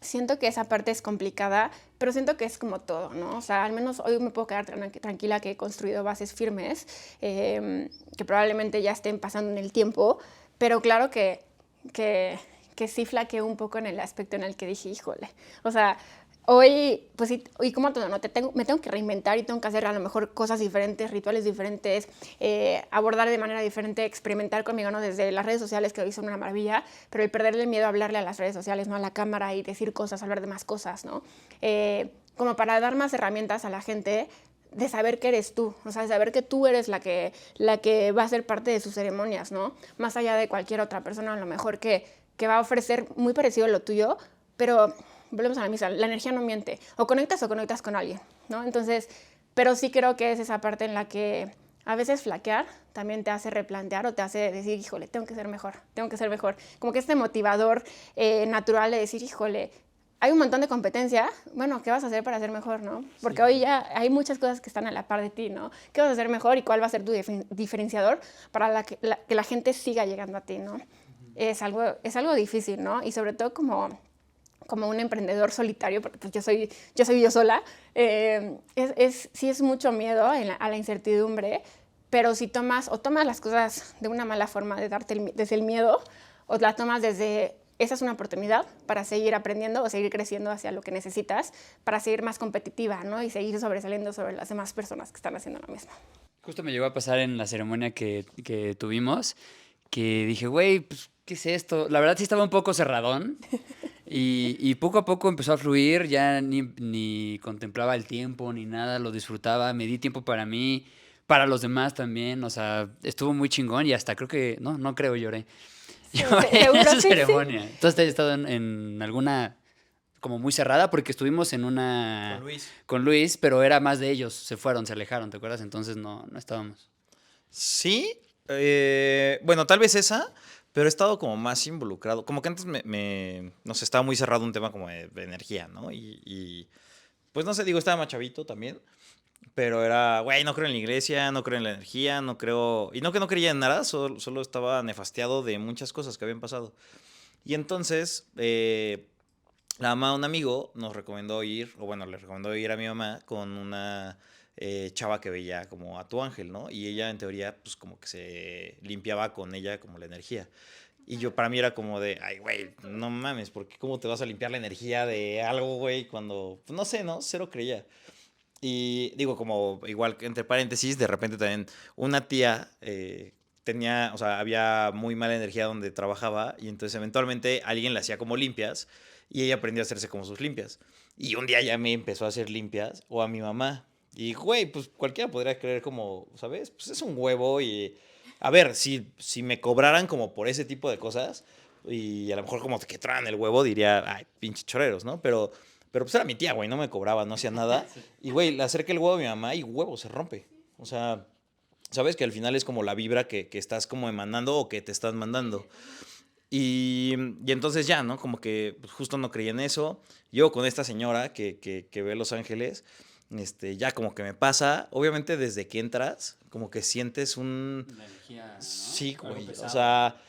siento que esa parte es complicada, pero siento que es como todo, ¿no? O sea, al menos hoy me puedo quedar tranquila que he construido bases firmes, que probablemente ya estén pasando en el tiempo, pero claro que sí flaqueé un poco en el aspecto en el que dije, híjole, o sea, hoy, pues sí, y como todo, ¿no? Me tengo que reinventar y tengo que hacer a lo mejor cosas diferentes, rituales diferentes, abordar de manera diferente, experimentar conmigo, ¿no? Desde las redes sociales, que hoy son una maravilla, pero el perderle el miedo a hablarle a las redes sociales, ¿no? A la cámara y decir cosas, hablar de más cosas, ¿no? Como para dar más herramientas a la gente de saber que eres tú, o sea, de saber que tú eres la que va a ser parte de sus ceremonias, ¿no? Más allá de cualquier otra persona, a lo mejor que va a ofrecer muy parecido a lo tuyo, pero volvemos a la misma, la energía no miente, o conectas con alguien, ¿no? Entonces, pero sí creo que es esa parte en la que a veces flaquear también te hace replantear o te hace decir, híjole, tengo que ser mejor, como que este motivador natural de decir, híjole, hay un montón de competencia, bueno, ¿qué vas a hacer para ser mejor, no? Porque sí, hoy ya hay muchas cosas que están a la par de ti, ¿no? ¿Qué vas a hacer mejor y cuál va a ser tu diferenciador para que la gente siga llegando a ti, ¿no? Es algo difícil, ¿no? Y sobre todo como un emprendedor solitario, porque pues yo soy yo sola, sí es mucho miedo a la incertidumbre, pero si tomas las cosas de una mala forma, desde el miedo, o las tomas desde esa es una oportunidad para seguir aprendiendo o seguir creciendo hacia lo que necesitas, para seguir más competitiva, ¿no? Y seguir sobresaliendo sobre las demás personas que están haciendo lo mismo. Justo me llegó a pasar en la ceremonia que tuvimos, que dije, güey, pues, ¿qué es esto? La verdad sí estaba un poco cerradón. Y poco a poco empezó a fluir, ya ni contemplaba el tiempo ni nada, lo disfrutaba, me di tiempo para mí, para los demás también, o sea, estuvo muy chingón y hasta creo que, no creo, lloré. Lloré en esa ceremonia. Entonces he estado en alguna como muy cerrada porque estuvimos en una... Con Luis, pero era más de ellos, se alejaron, ¿te acuerdas? Entonces no estábamos. Sí, bueno, tal vez esa, pero he estado como más involucrado. Como que antes no sé, estaba muy cerrado un tema como de energía, ¿no? Y pues no sé, digo, estaba más chavito también, pero era, güey, no creo en la iglesia, no creo en la energía, no creo... Y no que no creía en nada, solo estaba nefastiado de muchas cosas que habían pasado. Y entonces, la mamá de un amigo nos recomendó ir, o bueno, le recomendó ir a mi mamá con una chava que veía como a tu ángel, ¿no? Y ella en teoría pues como que se limpiaba con ella como la energía. Y yo para mí era como de, ay, güey, no mames, porque cómo te vas a limpiar la energía de algo, güey, cuando, pues, no sé, ¿no? Cero creía. Y digo, como igual entre paréntesis, de repente también una tía tenía, o sea, había muy mala energía donde trabajaba y entonces eventualmente alguien le hacía como limpias y ella aprendió a hacerse como sus limpias. Y un día ya me empezó a hacer limpias, o a mi mamá, Y, güey, pues cualquiera podría creer como, ¿sabes? Pues es un huevo y... A ver, si me cobraran como por ese tipo de cosas y a lo mejor como que traen el huevo, diría, ay, pinche choreros, ¿no? Pero pues era mi tía, güey, no me cobraba, no hacía nada. Y, güey, le acerqué el huevo a mi mamá y huevo, se rompe. O sea, sabes que al final es como la vibra que estás como emanando o que te están mandando. Y entonces ya, ¿no? Como que pues, justo no creía en eso. Yo con esta señora que ve Los Ángeles, ya como que me pasa. Obviamente desde que entras, como que sientes un... La energía, ¿no? Sí, Algo güey. O pesado. sea,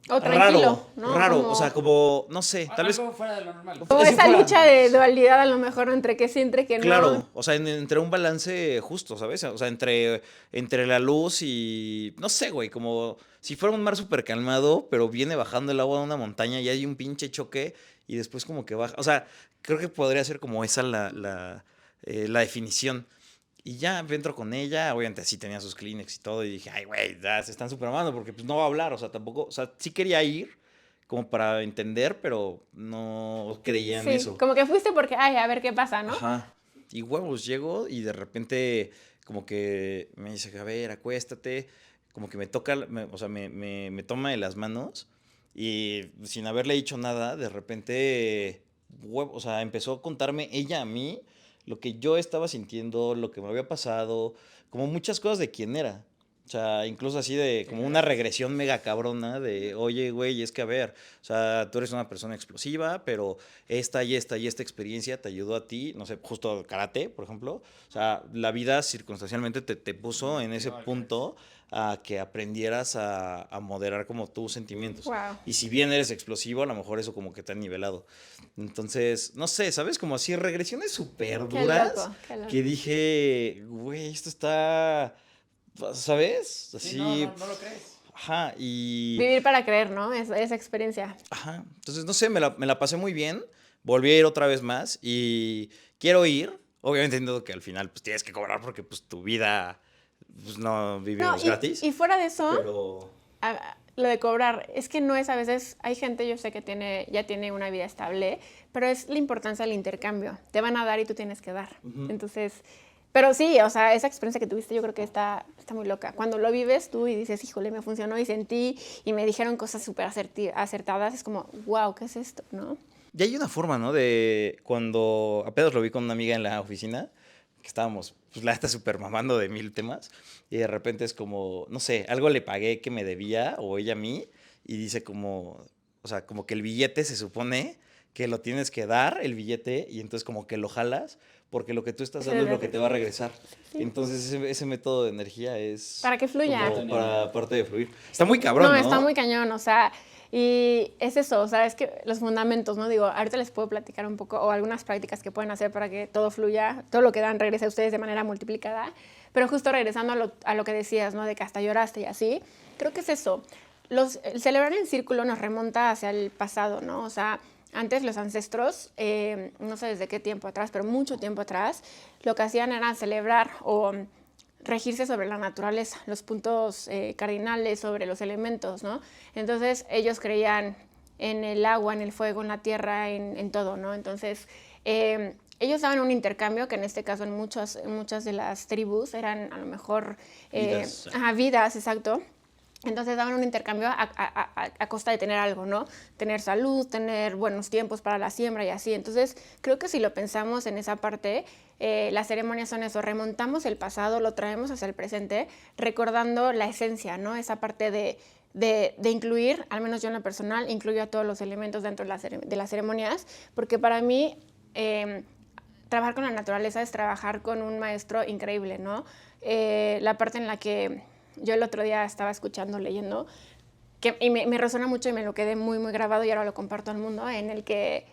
O tranquilo, ¿no? raro. Como- O sea, como, no sé, tal vez... Algo fuera de lo normal. O si esa fuera- lucha de dualidad a lo mejor entre que sí, entre que no. Claro, o sea, entre un balance justo, ¿sabes? O sea, entre la luz y, no sé, güey, como si fuera un mar súper calmado, pero viene bajando el agua de una montaña y hay un pinche choque y después como que baja. O sea, creo que podría ser como esa la definición. Y ya entro con ella, obviamente sí tenía sus Kleenex y todo, y dije, ay, güey, ya se están super amando porque pues no va a hablar, o sea, tampoco, o sea, sí quería ir como para entender, pero no creía en Sí, eso. como que fuiste porque, ay, a ver qué pasa, ¿no? Ajá. Y huevos, llego y de repente como que me dice, a ver, acuéstate. Como que me toca, o sea, me toma de las manos y sin haberle dicho nada, de repente, o sea, empezó a contarme ella a mí lo que yo estaba sintiendo, lo que me había pasado, como muchas cosas de quién era. O sea, incluso así de como una regresión mega cabrona de, oye, güey, es que a ver, o sea, tú eres una persona explosiva, pero esta y esta y esta experiencia te ayudó a ti, no sé, justo karate, por ejemplo. O sea, la vida circunstancialmente te puso en ese punto a que aprendieras a moderar como tus sentimientos. Wow. Y si bien eres explosivo, a lo mejor eso como que te ha nivelado. Entonces, no sé, ¿sabes? Como así regresiones súper Qué duras loco, qué loco. que dije, güey, esto está, ¿sabes? Así, Sí, no lo crees. ajá, y... Vivir para creer, ¿no? Esa experiencia. Ajá. Entonces, no sé, me la pasé muy bien. Volví a ir otra vez más y quiero ir. Obviamente entiendo que al final pues tienes que cobrar porque pues tu vida pues no No, vivimos gratis. y fuera de eso, Pero lo de cobrar, es que no es a veces, hay gente, yo sé que ya tiene una vida estable, pero es la importancia del intercambio. Te van a dar y tú tienes que dar. Entonces, pero sí, o sea, esa experiencia que tuviste yo creo que está muy loca. Cuando lo vives tú y dices, híjole, me funcionó y sentí y me dijeron cosas súper acertadas, es como, wow, ¿qué es esto? ¿No? ya hay una forma, ¿no? De cuando apenas lo vi con una amiga en la oficina, que estábamos, pues la está súper mamando de mil temas, y de repente es como, no sé, algo le pagué que me debía, o ella a mí, y dice como, o sea, como que el billete se supone que lo tienes que dar, el billete, y entonces como que lo jalas, porque lo que tú estás dando es lo que te va a regresar. Entonces ese método de energía es... Para que fluya. como para parte de fluir. Está muy cabrón, ¿no? No, está muy cañón, o sea, y es eso, o sea, es que los fundamentos, ¿no? Digo, ahorita les puedo platicar un poco o algunas prácticas que pueden hacer para que todo fluya, todo lo que dan regrese a ustedes de manera multiplicada, pero justo regresando a lo que decías, ¿no? De que hasta lloraste y así, creo que es eso. El celebrar en círculo nos remonta hacia el pasado, ¿no? O sea, antes los ancestros, no sé desde qué tiempo atrás, pero mucho tiempo atrás, lo que hacían era celebrar o regirse sobre la naturaleza, los puntos cardinales sobre los elementos, ¿no? Entonces ellos creían en el agua, en el fuego, en la tierra, en todo, ¿no? Entonces ellos daban un intercambio que en este caso en muchas de las tribus eran a lo mejor Vidas. vidas, exacto. Entonces daban un intercambio a costa de tener algo, ¿no? Tener salud, tener buenos tiempos para la siembra y así. Entonces creo que si lo pensamos en esa parte, las ceremonias son eso, remontamos el pasado, lo traemos hacia el presente, recordando la esencia, ¿no? Esa parte de incluir, al menos yo en lo personal, incluyo a todos los elementos dentro de las ceremonias, porque para mí trabajar con la naturaleza es trabajar con un maestro increíble, ¿no? La parte en la que yo el otro día estaba escuchando, leyendo, y me resuena mucho y me lo quedé muy, muy grabado y ahora lo comparto al mundo, en el que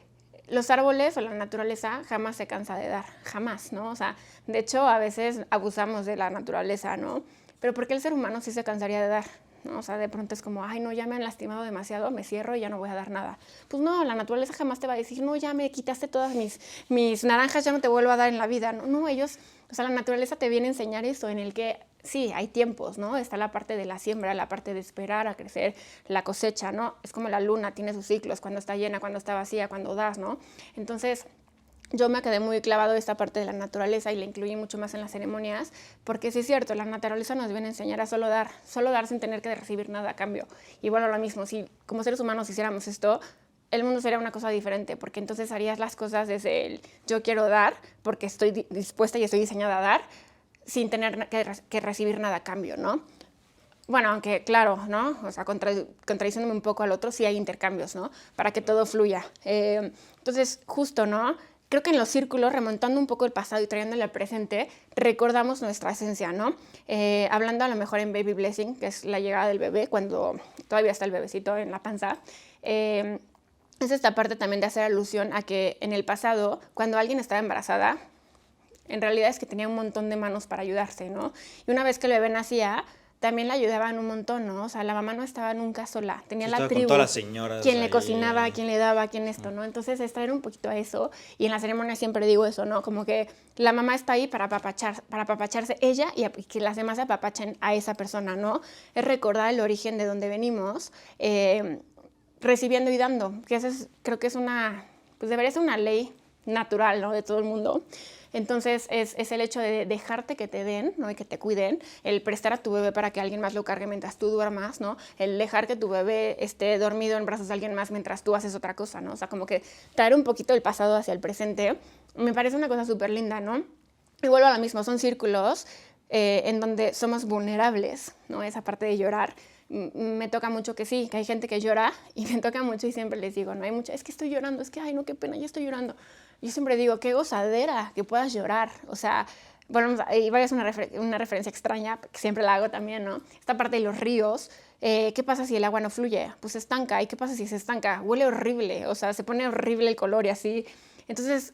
los árboles o la naturaleza jamás se cansa de dar, jamás, ¿no? O sea, de hecho, a veces abusamos de la naturaleza, ¿no? Pero ¿por qué el ser humano sí se cansaría de dar? ¿No? O sea, de pronto es como, ay, no, ya me han lastimado demasiado, me cierro y ya no voy a dar nada. Pues no, la naturaleza jamás te va a decir, no, ya me quitaste todas mis naranjas, ya no te vuelvo a dar en la vida. No, no, ellos, o sea, la naturaleza te viene a enseñar eso, en el que sí, hay tiempos, ¿no? Está la parte de la siembra, la parte de esperar a crecer, la cosecha, ¿no? Es como la luna, tiene sus ciclos, cuando está llena, cuando está vacía, cuando das, ¿no? Entonces, yo me quedé muy clavado de esta parte de la naturaleza y la incluí mucho más en las ceremonias, porque sí es cierto, la naturaleza nos viene a enseñar a solo dar sin tener que recibir nada a cambio. Y bueno, lo mismo, si como seres humanos hiciéramos esto, el mundo sería una cosa diferente, porque entonces harías las cosas desde el yo quiero dar, porque estoy dispuesta y estoy diseñada a dar, sin tener que recibir nada a cambio, ¿no? Bueno, aunque claro, ¿no? O sea, contradiciéndome un poco al otro, sí hay intercambios, ¿no? Para que todo fluya. Entonces, justo, ¿no? Creo que en los círculos, remontando un poco el pasado y trayéndole al presente, recordamos nuestra esencia, ¿no? Hablando a lo mejor en Baby Blessing, que es la llegada del bebé, cuando todavía está el bebecito en la panza, es esta parte también de hacer alusión a que en el pasado, cuando alguien estaba embarazada, en realidad es que tenía un montón de manos para ayudarse, ¿no? Y una vez que el bebé nacía, también la ayudaban un montón, ¿no? O sea, la mamá no estaba nunca sola, tenía la tribu, con todas las señoras quien le ahí, cocinaba, quien le daba, quien esto, ¿no? Entonces es traer un poquito a eso, y en la ceremonia siempre digo eso, ¿no? Como que la mamá está ahí para apapacharse ella y que las demás apapachen a esa persona, ¿no? Es recordar el origen de donde venimos, recibiendo y dando, que eso es, creo que es pues debería ser una ley natural, ¿no? De todo el mundo. Entonces es el hecho de dejarte que te den, ¿no? Y que te cuiden, el prestar a tu bebé para que alguien más lo cargue mientras tú duermas, ¿no? El dejar que tu bebé esté dormido en brazos de alguien más mientras tú haces otra cosa, ¿no? O sea, como que traer un poquito el pasado hacia el presente, me parece una cosa súper linda, ¿no? Y vuelvo a lo mismo, son círculos en donde somos vulnerables, ¿no? Esa parte de llorar. Me toca mucho que sí, que hay gente que llora y me toca mucho y siempre les digo, no hay mucho, es que estoy llorando, es que, ay, no, qué pena, ya estoy llorando. Yo siempre digo, qué gozadera que puedas llorar. O sea, bueno, y vaya, es una referencia extraña, que siempre la hago también, ¿no? Esta parte de los ríos, ¿qué pasa si el agua no fluye? Pues se estanca. ¿Y qué pasa si se estanca? Huele horrible, o sea, se pone horrible el color y así. Entonces,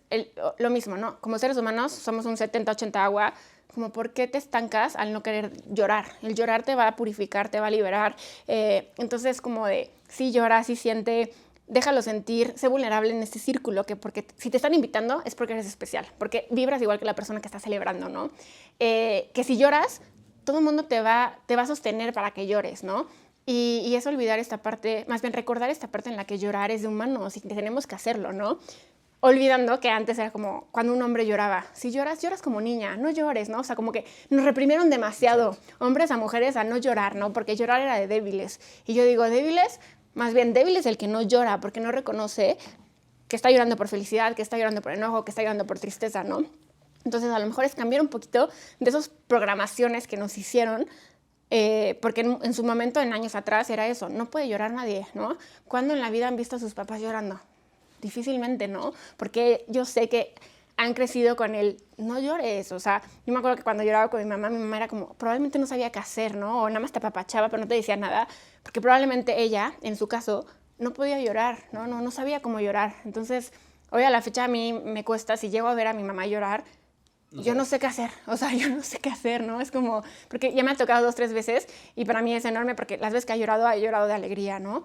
lo mismo, ¿no? Como seres humanos somos un 70-80 agua, como ¿por qué te estancas al no querer llorar? El llorar te va a purificar, te va a liberar. Entonces, como de, sí llora, sí siente, déjalo sentir, sé vulnerable en este círculo, porque si te están invitando es porque eres especial, porque vibras igual que la persona que está celebrando, ¿no? Que si lloras, todo el mundo te va a sostener para que llores, ¿no? Y es olvidar esta parte, más bien recordar esta parte en la que llorar es de humanos y que tenemos que hacerlo, ¿no? Olvidando que antes era como cuando un hombre lloraba. Si lloras, lloras como niña, no llores, ¿no? O sea, como que nos reprimieron demasiado, hombres a mujeres, a no llorar, ¿no? Porque llorar era de débiles. Y yo digo, débiles, más bien débil es el que no llora, porque no reconoce que está llorando por felicidad, que está llorando por enojo, que está llorando por tristeza, ¿no? Entonces, a lo mejor es cambiar un poquito de esas programaciones que nos hicieron, porque en su momento, en años atrás, era eso, no puede llorar nadie, ¿no? ¿Cuándo en la vida han visto a sus papás llorando? Difícilmente, ¿no? Porque yo sé que han crecido con el no llores, o sea, yo me acuerdo que cuando lloraba con mi mamá era como, probablemente no sabía qué hacer, ¿no? O nada más te apapachaba, pero no te decía nada, porque probablemente ella, en su caso, no podía llorar, no sabía cómo llorar. Entonces, hoy a la fecha a mí me cuesta, si llego a ver a mi mamá llorar, yo no sé qué hacer, o sea, yo no sé qué hacer, ¿no? Es como, porque ya me ha tocado 2, 3 veces y para mí es enorme porque las veces que ha llorado de alegría, ¿no?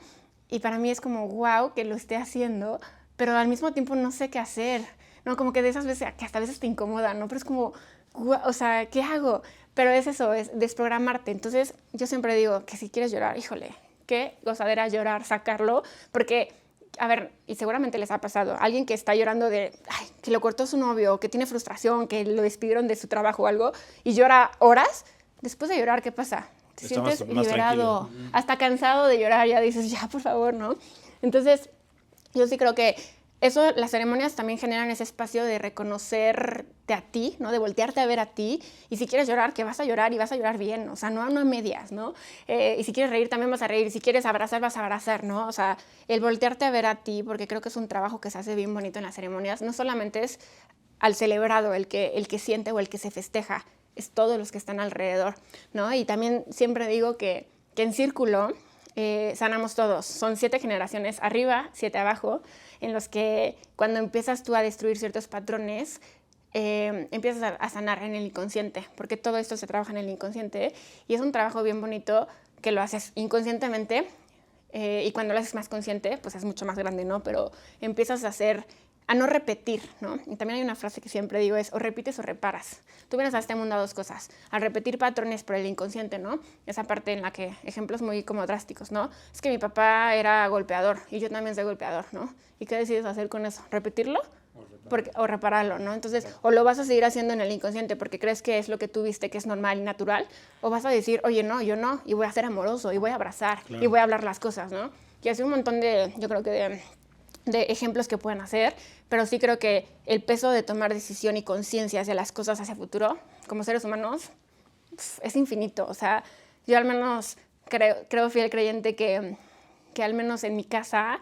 Y para mí es como, wow, que lo esté haciendo, pero al mismo tiempo no sé qué hacer, ¿no? Como que de esas veces, que hasta a veces te incomoda, ¿no? Pero es como, o sea, ¿qué hago? Pero es eso, es desprogramarte. Entonces, yo siempre digo que si quieres llorar, híjole, qué gozadera llorar, sacarlo, porque, a ver, y seguramente les ha pasado, alguien que está llorando de, ay, que lo cortó su novio, que tiene frustración, que lo despidieron de su trabajo o algo, y llora horas, después de llorar, ¿qué pasa? Te sientes más liberado, tranquilo. hasta cansado de llorar, ya dices, ya, por favor, ¿no? Entonces, yo sí creo que eso, las ceremonias también generan ese espacio de reconocerte a ti, ¿no? De voltearte a ver a ti. Y si quieres llorar, que vas a llorar y vas a llorar bien, o sea, no a medias, ¿no? Y si quieres reír, también vas a reír. Y si quieres abrazar, vas a abrazar, ¿no? O sea, el voltearte a ver a ti, porque creo que es un trabajo que se hace bien bonito en las ceremonias, no solamente es al celebrado el que siente o el que se festeja, es todos los que están alrededor, ¿no? Y también siempre digo que en círculo sanamos todos. Son 7 generaciones arriba, 7 abajo, en los que cuando empiezas tú a destruir ciertos patrones, empiezas a sanar en el inconsciente, porque todo esto se trabaja en el inconsciente y es un trabajo bien bonito que lo haces inconscientemente y cuando lo haces más consciente, pues es mucho más grande, ¿no? Pero empiezas a no repetir, ¿no? Y también hay una frase que siempre digo es, o repites o reparas. Tú vienes a este mundo a 2 cosas, al repetir patrones por el inconsciente, ¿no? Esa parte en la que, ejemplos muy como drásticos, ¿no? Es que mi papá era golpeador y yo también soy golpeador, ¿no? ¿Y qué decides hacer con eso? ¿Repetirlo? o repararlo, ¿no? Entonces, o lo vas a seguir haciendo en el inconsciente porque crees que es lo que tú viste que es normal y natural, o vas a decir, oye, no, yo no, y voy a ser amoroso, y voy a abrazar, y voy a hablar las cosas, ¿no? Y así un montón de, yo creo que de ejemplos que pueden hacer, pero sí creo que el peso de tomar decisión y conciencia hacia las cosas hacia futuro, como seres humanos, es infinito. O sea, yo al menos creo fiel creyente que al menos en mi casa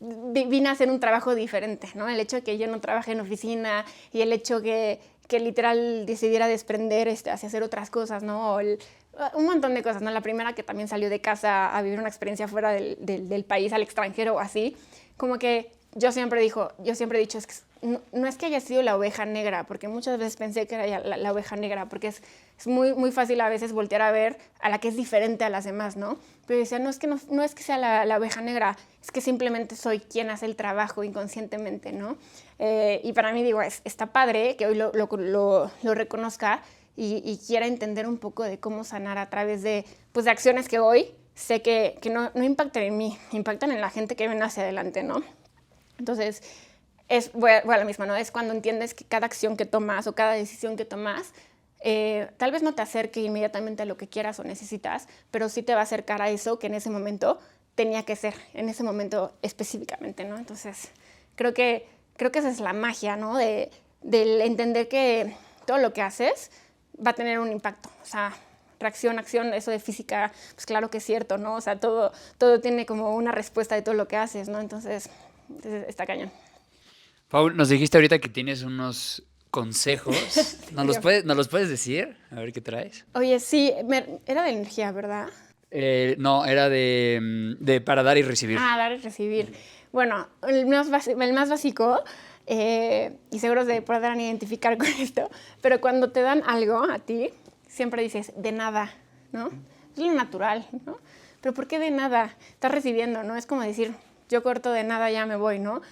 vine a hacer un trabajo diferente, ¿no? El hecho de que yo no trabaje en oficina y el hecho que literal decidiera desprender hacia hacer otras cosas, ¿no? Un montón de cosas, ¿no? La primera que también salió de casa a vivir una experiencia fuera del país, al extranjero o así, como que yo siempre he dicho, es que no es que haya sido la oveja negra, porque muchas veces pensé que era la oveja negra, porque es muy, muy fácil a veces voltear a ver a la que es diferente a las demás, ¿no? Pero decía, no es que sea la oveja negra, es que simplemente soy quien hace el trabajo inconscientemente, ¿no? Y para mí, digo, está padre que hoy lo reconozca y quiera entender un poco de cómo sanar a través de acciones que hoy sé que no impactan en mí, impactan en la gente que viene hacia adelante, ¿no? Entonces, voy a lo mismo, ¿no? Es cuando entiendes que cada acción que tomas o cada decisión que tomas tal vez no te acerque inmediatamente a lo que quieras o necesitas, pero sí te va a acercar a eso que en ese momento tenía que ser, en ese momento específicamente, ¿no? Entonces, creo que esa es la magia, ¿no? Del entender que todo lo que haces va a tener un impacto, o sea, reacción, acción, eso de física, pues claro que es cierto, ¿no? O sea, todo tiene como una respuesta de todo lo que haces, ¿no? Entonces está cañón. Paul, nos dijiste ahorita que tienes unos consejos. ¿Nos los puedes decir? A ver qué traes. Oye, sí, era de energía, ¿verdad? No, era de para dar y recibir. Dar y recibir. Bueno, el más básico, y seguro se podrán identificar con esto, pero cuando te dan algo a ti, siempre dices, de nada, ¿no? Es lo natural, ¿no? Pero ¿por qué de nada? Estás recibiendo, ¿no? Es como decir, yo corto de nada, ya me voy, ¿no?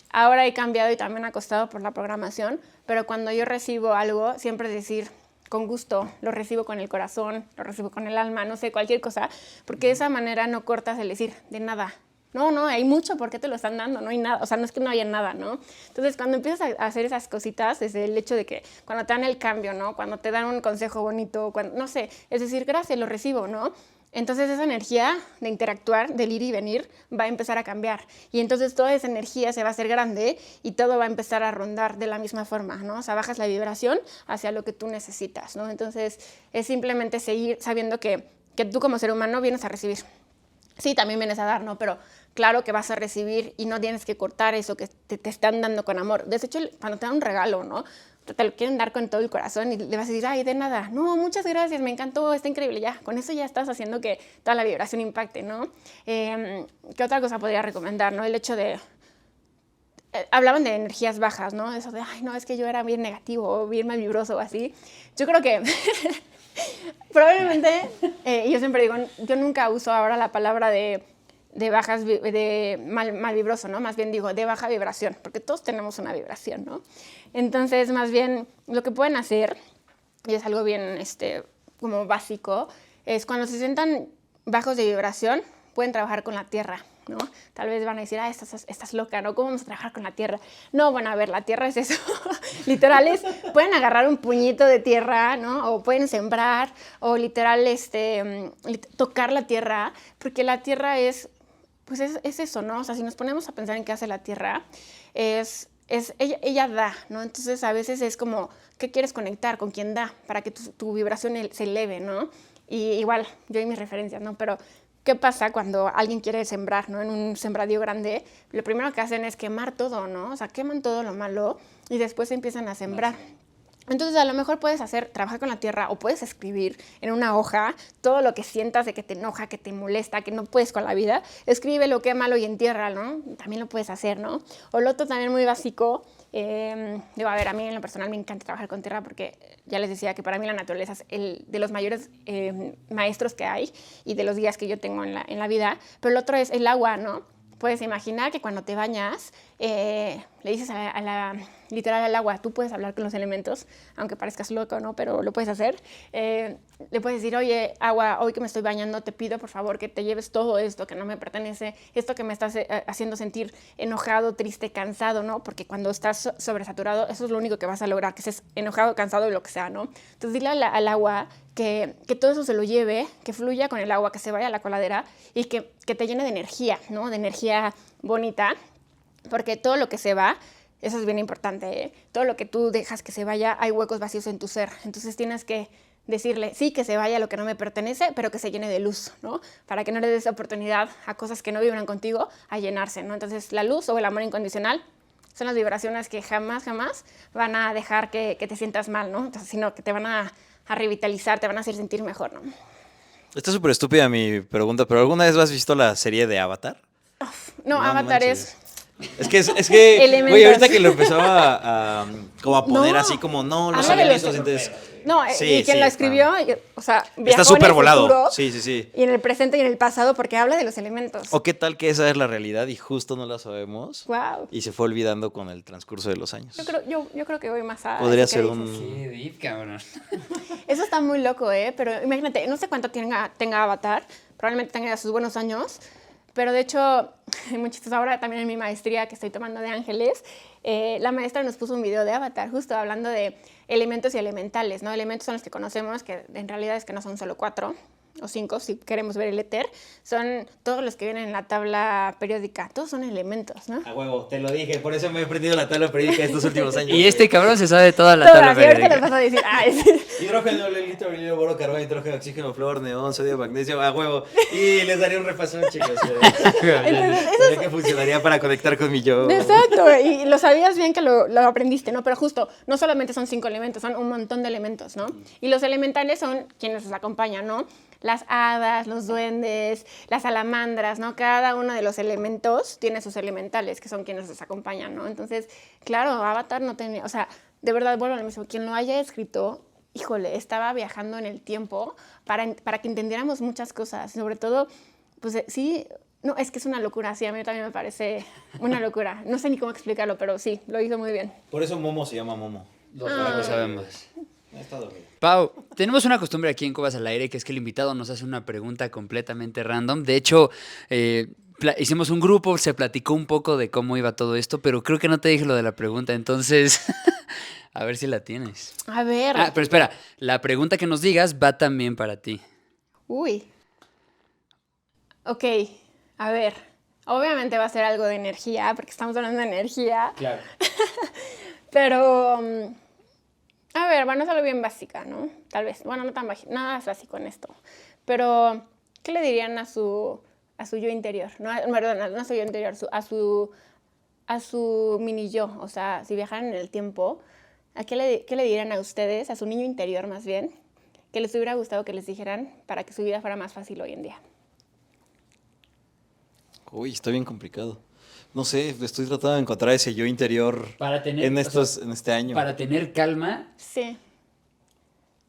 Ahora he cambiado y también ha costado por la programación, pero cuando yo recibo algo, siempre decir, con gusto, lo recibo con el corazón, lo recibo con el alma, no sé, cualquier cosa, porque de esa manera no cortas el decir, de nada. No, hay mucho, ¿por qué te lo están dando? No hay nada, o sea, no es que no haya nada, ¿no? Entonces, cuando empiezas a hacer esas cositas, desde el hecho de que cuando te dan el cambio, ¿no? Cuando te dan un consejo bonito, no sé, es decir, gracias, lo recibo, ¿no? Entonces esa energía de interactuar, del ir y venir, va a empezar a cambiar. Y entonces toda esa energía se va a hacer grande y todo va a empezar a rondar de la misma forma, ¿no? O sea, bajas la vibración hacia lo que tú necesitas, ¿no? Entonces es simplemente seguir sabiendo que tú como ser humano vienes a recibir. Sí, también vienes a dar, ¿no? Pero claro que vas a recibir y no tienes que cortar eso que te están dando con amor. De hecho, cuando te dan un regalo, ¿no? Te lo quieren dar con todo el corazón y le vas a decir, ay, de nada. No, muchas gracias, me encantó, está increíble. Ya, con eso ya estás haciendo que toda la vibración impacte, ¿no? ¿Qué otra cosa podría recomendar, no? El hecho de... hablaban de energías bajas, ¿no? Eso de, ay, no, es que yo era bien negativo o bien mal vibroso o así. Yo creo que... probablemente, yo siempre digo, yo nunca uso ahora la palabra de bajas, de mal vibroso, ¿no? Más bien digo, de baja vibración, porque todos tenemos una vibración, ¿no? Entonces, más bien, lo que pueden hacer, y es algo bien, como básico, es cuando se sientan bajos de vibración, pueden trabajar con la tierra, ¿no? Tal vez van a decir, estás loca, ¿no? ¿Cómo vamos a trabajar con la tierra? No, bueno, a ver, la tierra es eso. Literal pueden agarrar un puñito de tierra, ¿no? O pueden sembrar, o literal, tocar la tierra, porque la tierra es eso, ¿no? O sea, si nos ponemos a pensar en qué hace la tierra, ella da, ¿no? Entonces, a veces es como, ¿qué quieres conectar? ¿Con quién da? Para que tu vibración se eleve, ¿no? Y igual, yo y mis referencias, ¿no? Pero ¿qué pasa cuando alguien quiere sembrar, ¿no? En un sembradío grande, lo primero que hacen es quemar todo, ¿no? O sea, queman todo lo malo y después empiezan a sembrar. Entonces, a lo mejor puedes trabajar con la tierra o puedes escribir en una hoja todo lo que sientas de que te enoja, que te molesta, que no puedes con la vida. Escríbelo, quémalo y entiérralo, ¿no? También lo puedes hacer, ¿no? O lo otro también muy básico, a ver, a mí en lo personal me encanta trabajar con tierra porque ya les decía que para mí la naturaleza es de los mayores maestros que hay y de los guías que yo tengo en la vida. Pero el otro es el agua, ¿no? Puedes imaginar que cuando te bañas, le dices literal al agua, tú puedes hablar con los elementos, aunque parezcas loco, ¿no? Pero lo puedes hacer. Le puedes decir, oye, agua, hoy que me estoy bañando, te pido por favor que te lleves todo esto que no me pertenece, esto que me estás haciendo sentir enojado, triste, cansado, ¿no? Porque cuando estás sobresaturado, eso es lo único que vas a lograr, que estés enojado, cansado y lo que sea, ¿no? Entonces dile al agua que todo eso se lo lleve, que fluya con el agua, que se vaya a la coladera y que te llene de energía, ¿no? De energía bonita, porque todo lo que se va, eso es bien importante, ¿eh? Todo lo que tú dejas que se vaya, hay huecos vacíos en tu ser. Entonces tienes que decirle, sí, que se vaya lo que no me pertenece, pero que se llene de luz, ¿no? Para que no le des oportunidad a cosas que no vibran contigo a llenarse, ¿no? Entonces la luz o el amor incondicional son las vibraciones que jamás van a dejar que te sientas mal, ¿no? Entonces, sino que te van a revitalizar, te van a hacer sentir mejor, ¿no? Está súper estúpida mi pregunta, pero ¿alguna vez has visto la serie de Avatar? No, Avatar manches. es... Es que Elementos. güey, ahorita que lo empezaba como a poner No, así como, no, los habla de los- elementos, entonces... No, Sí, y quien sí, lo escribió, o sea, viajó está súper en el volado. futuro, Sí, sí, sí. y en el presente y en el pasado, porque habla de los elementos. O qué tal que esa es la realidad y justo no la sabemos Wow. y se fue olvidando con el transcurso de los años. Yo creo que voy más a... Podría eso que ser dices. un... Qué deep, cabrón. Eso está muy loco, ¿eh? Pero imagínate, no sé cuánto tenga Avatar, probablemente tenga ya sus buenos años, pero de hecho, muy chistoso, ahora también en mi maestría que estoy tomando de ángeles, la maestra nos puso un video de Avatar, justo hablando de elementos y elementales, ¿no? Elementos son los que conocemos, que en realidad es que no son solo 4 o 5, si queremos ver el éter, son todos los que vienen en la tabla periódica, todos son elementos, ¿no? A huevo, te lo dije, por eso me he aprendido la tabla periódica estos últimos años. Y este cabrón se sabe toda la Todas, tabla y ahorita les periódica. vas a decir, sí. Hidrógeno, litro, brillo, boro, carbono, nitrógeno, oxígeno, flúor, neón, sodio, magnesio, a huevo. Y les daré un repaso, chicos. Entonces, eso Sabía que funcionaría para conectar con mi yo. Exacto, y lo sabías bien que lo aprendiste, ¿no? Pero justo, no solamente son 5 elementos, son un montón de elementos, ¿no? Y los elementales son quienes nos acompañan, ¿no? Las hadas, los duendes, las salamandras, ¿no? Cada uno de los elementos tiene sus elementales, que son quienes nos acompañan, ¿no? Entonces, claro, Avatar no tenía, o sea, de verdad, vuelvo a lo mismo, quien lo haya escrito, híjole, estaba viajando en el tiempo para que entendiéramos muchas cosas, sobre todo, pues sí. No, es que es una locura, sí, a mí también me parece una locura. No sé ni cómo explicarlo, pero sí, lo hizo muy bien. Por eso Momo se llama Momo. Lo sabemos. Está dormido. Pau, tenemos una costumbre aquí en Cubas al Aire, que es que el invitado nos hace una pregunta completamente random. De hecho, hicimos un grupo, se platicó un poco de cómo iba todo esto, pero creo que no te dije lo de la pregunta, entonces, a ver si la tienes. A ver. Ah, pero espera, la pregunta que nos digas va también para ti. Uy. Ok, a ver. Obviamente va a ser algo de energía, porque estamos hablando de energía. Claro. Pero, a ver, bueno, es algo bien básica, ¿no? Tal vez, bueno, no tan nada es básico en esto. Pero, ¿qué le dirían a su yo interior? No, perdón, no a su yo interior, a su mini yo. O sea, si viajaran en el tiempo, qué le dirían a ustedes, a su niño interior más bien, que les hubiera gustado que les dijeran para que su vida fuera más fácil hoy en día? Uy, está bien complicado. No sé, estoy tratando de encontrar ese yo interior Para tener, en este año. Para tener calma. Sí.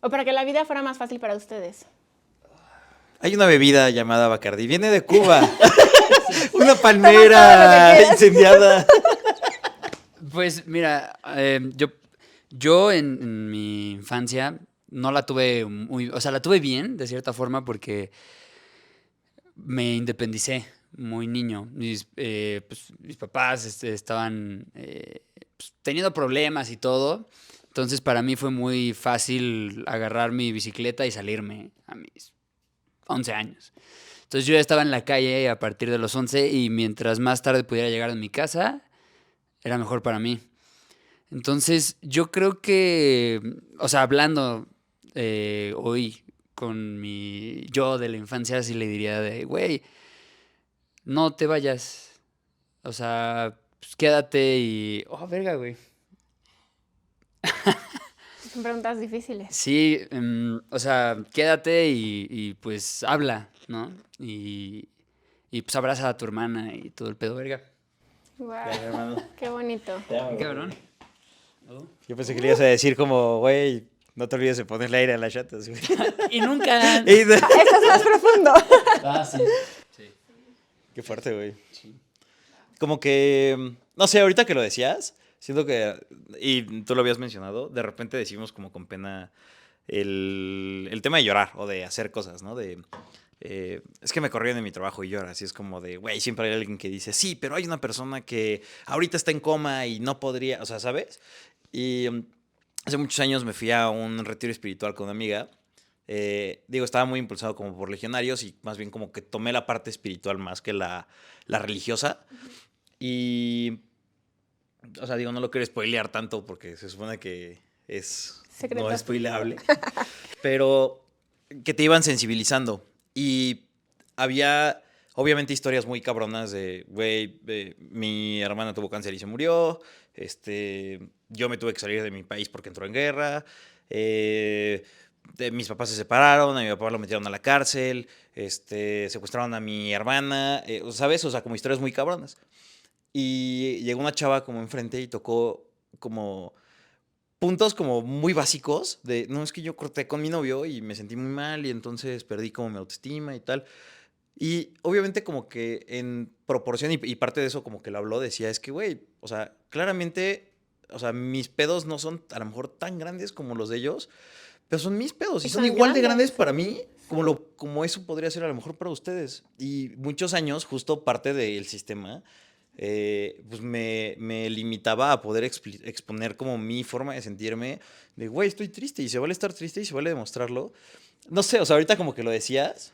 O para que la vida fuera más fácil para ustedes. Hay una bebida llamada Bacardí, viene de Cuba. Una Toma todo lo palmera que quieras. incendiada. Pues mira, yo en mi infancia no la tuve muy, o sea, la tuve bien de cierta forma porque me independicé muy niño. Mis papás estaban pues, teniendo problemas y todo. Entonces para mí fue muy fácil agarrar mi bicicleta y salirme a mis 11 años. Entonces yo ya estaba en la calle a partir de los 11 y mientras más tarde pudiera llegar a mi casa, era mejor para mí. Entonces yo creo que, o sea, hablando hoy con mi yo de la infancia, sí le diría de, güey, no te vayas. O sea, pues quédate y... Oh, verga, güey. Son preguntas difíciles. Sí, o sea, quédate y pues habla, ¿no? Y pues abraza a tu hermana y todo el pedo, verga. Wow, Gracias, hermano. qué bonito. Te amo, Qué güey. cabrón. Yo pensé que le ibas a decir como, güey, no te olvides de ponerle aire a las chatas, güey. Y nunca... Ey, no. Esto es más profundo. Ah, sí. Sí. Qué fuerte, güey. Sí. como que, no sé, ahorita que lo decías, siento que, y tú lo habías mencionado, de repente decimos como con pena el tema de llorar o de hacer cosas, ¿no? Es que me corrieron de mi trabajo y lloras. Y es como de, güey, siempre hay alguien que dice, sí, pero hay una persona que ahorita está en coma y no podría, o sea, ¿sabes? Y hace muchos años me fui a un retiro espiritual con una amiga. Digo, estaba muy impulsado como por legionarios y más bien como que tomé la parte espiritual más que la religiosa. Y, o sea, digo, no lo quiero spoilear tanto porque se supone que Secreto. no es spoileable. Pero que te iban sensibilizando. Y había, obviamente, historias muy cabronas de, güey, mi hermana tuvo cáncer y se murió. Yo me tuve que salir de mi país porque entró en guerra. Mis papás se separaron, a mi papá lo metieron a la cárcel. Secuestraron a mi hermana. ¿Sabes? O sea, como historias muy cabronas. Y llegó una chava como enfrente y tocó como puntos como muy básicos de, no, es que yo corté con mi novio y me sentí muy mal y entonces perdí como mi autoestima y tal. Y obviamente como que en proporción y parte de eso como que lo habló, decía, es que, güey, o sea, claramente, o sea, mis pedos no son a lo mejor tan grandes como los de ellos, pero son mis pedos y son igual de grandes para mí como eso podría ser a lo mejor para ustedes. Y muchos años, justo parte del sistema pues me limitaba a poder exponer como mi forma de sentirme, de, güey, estoy triste y se vale estar triste y se vale demostrarlo. No sé, o sea, ahorita como que lo decías,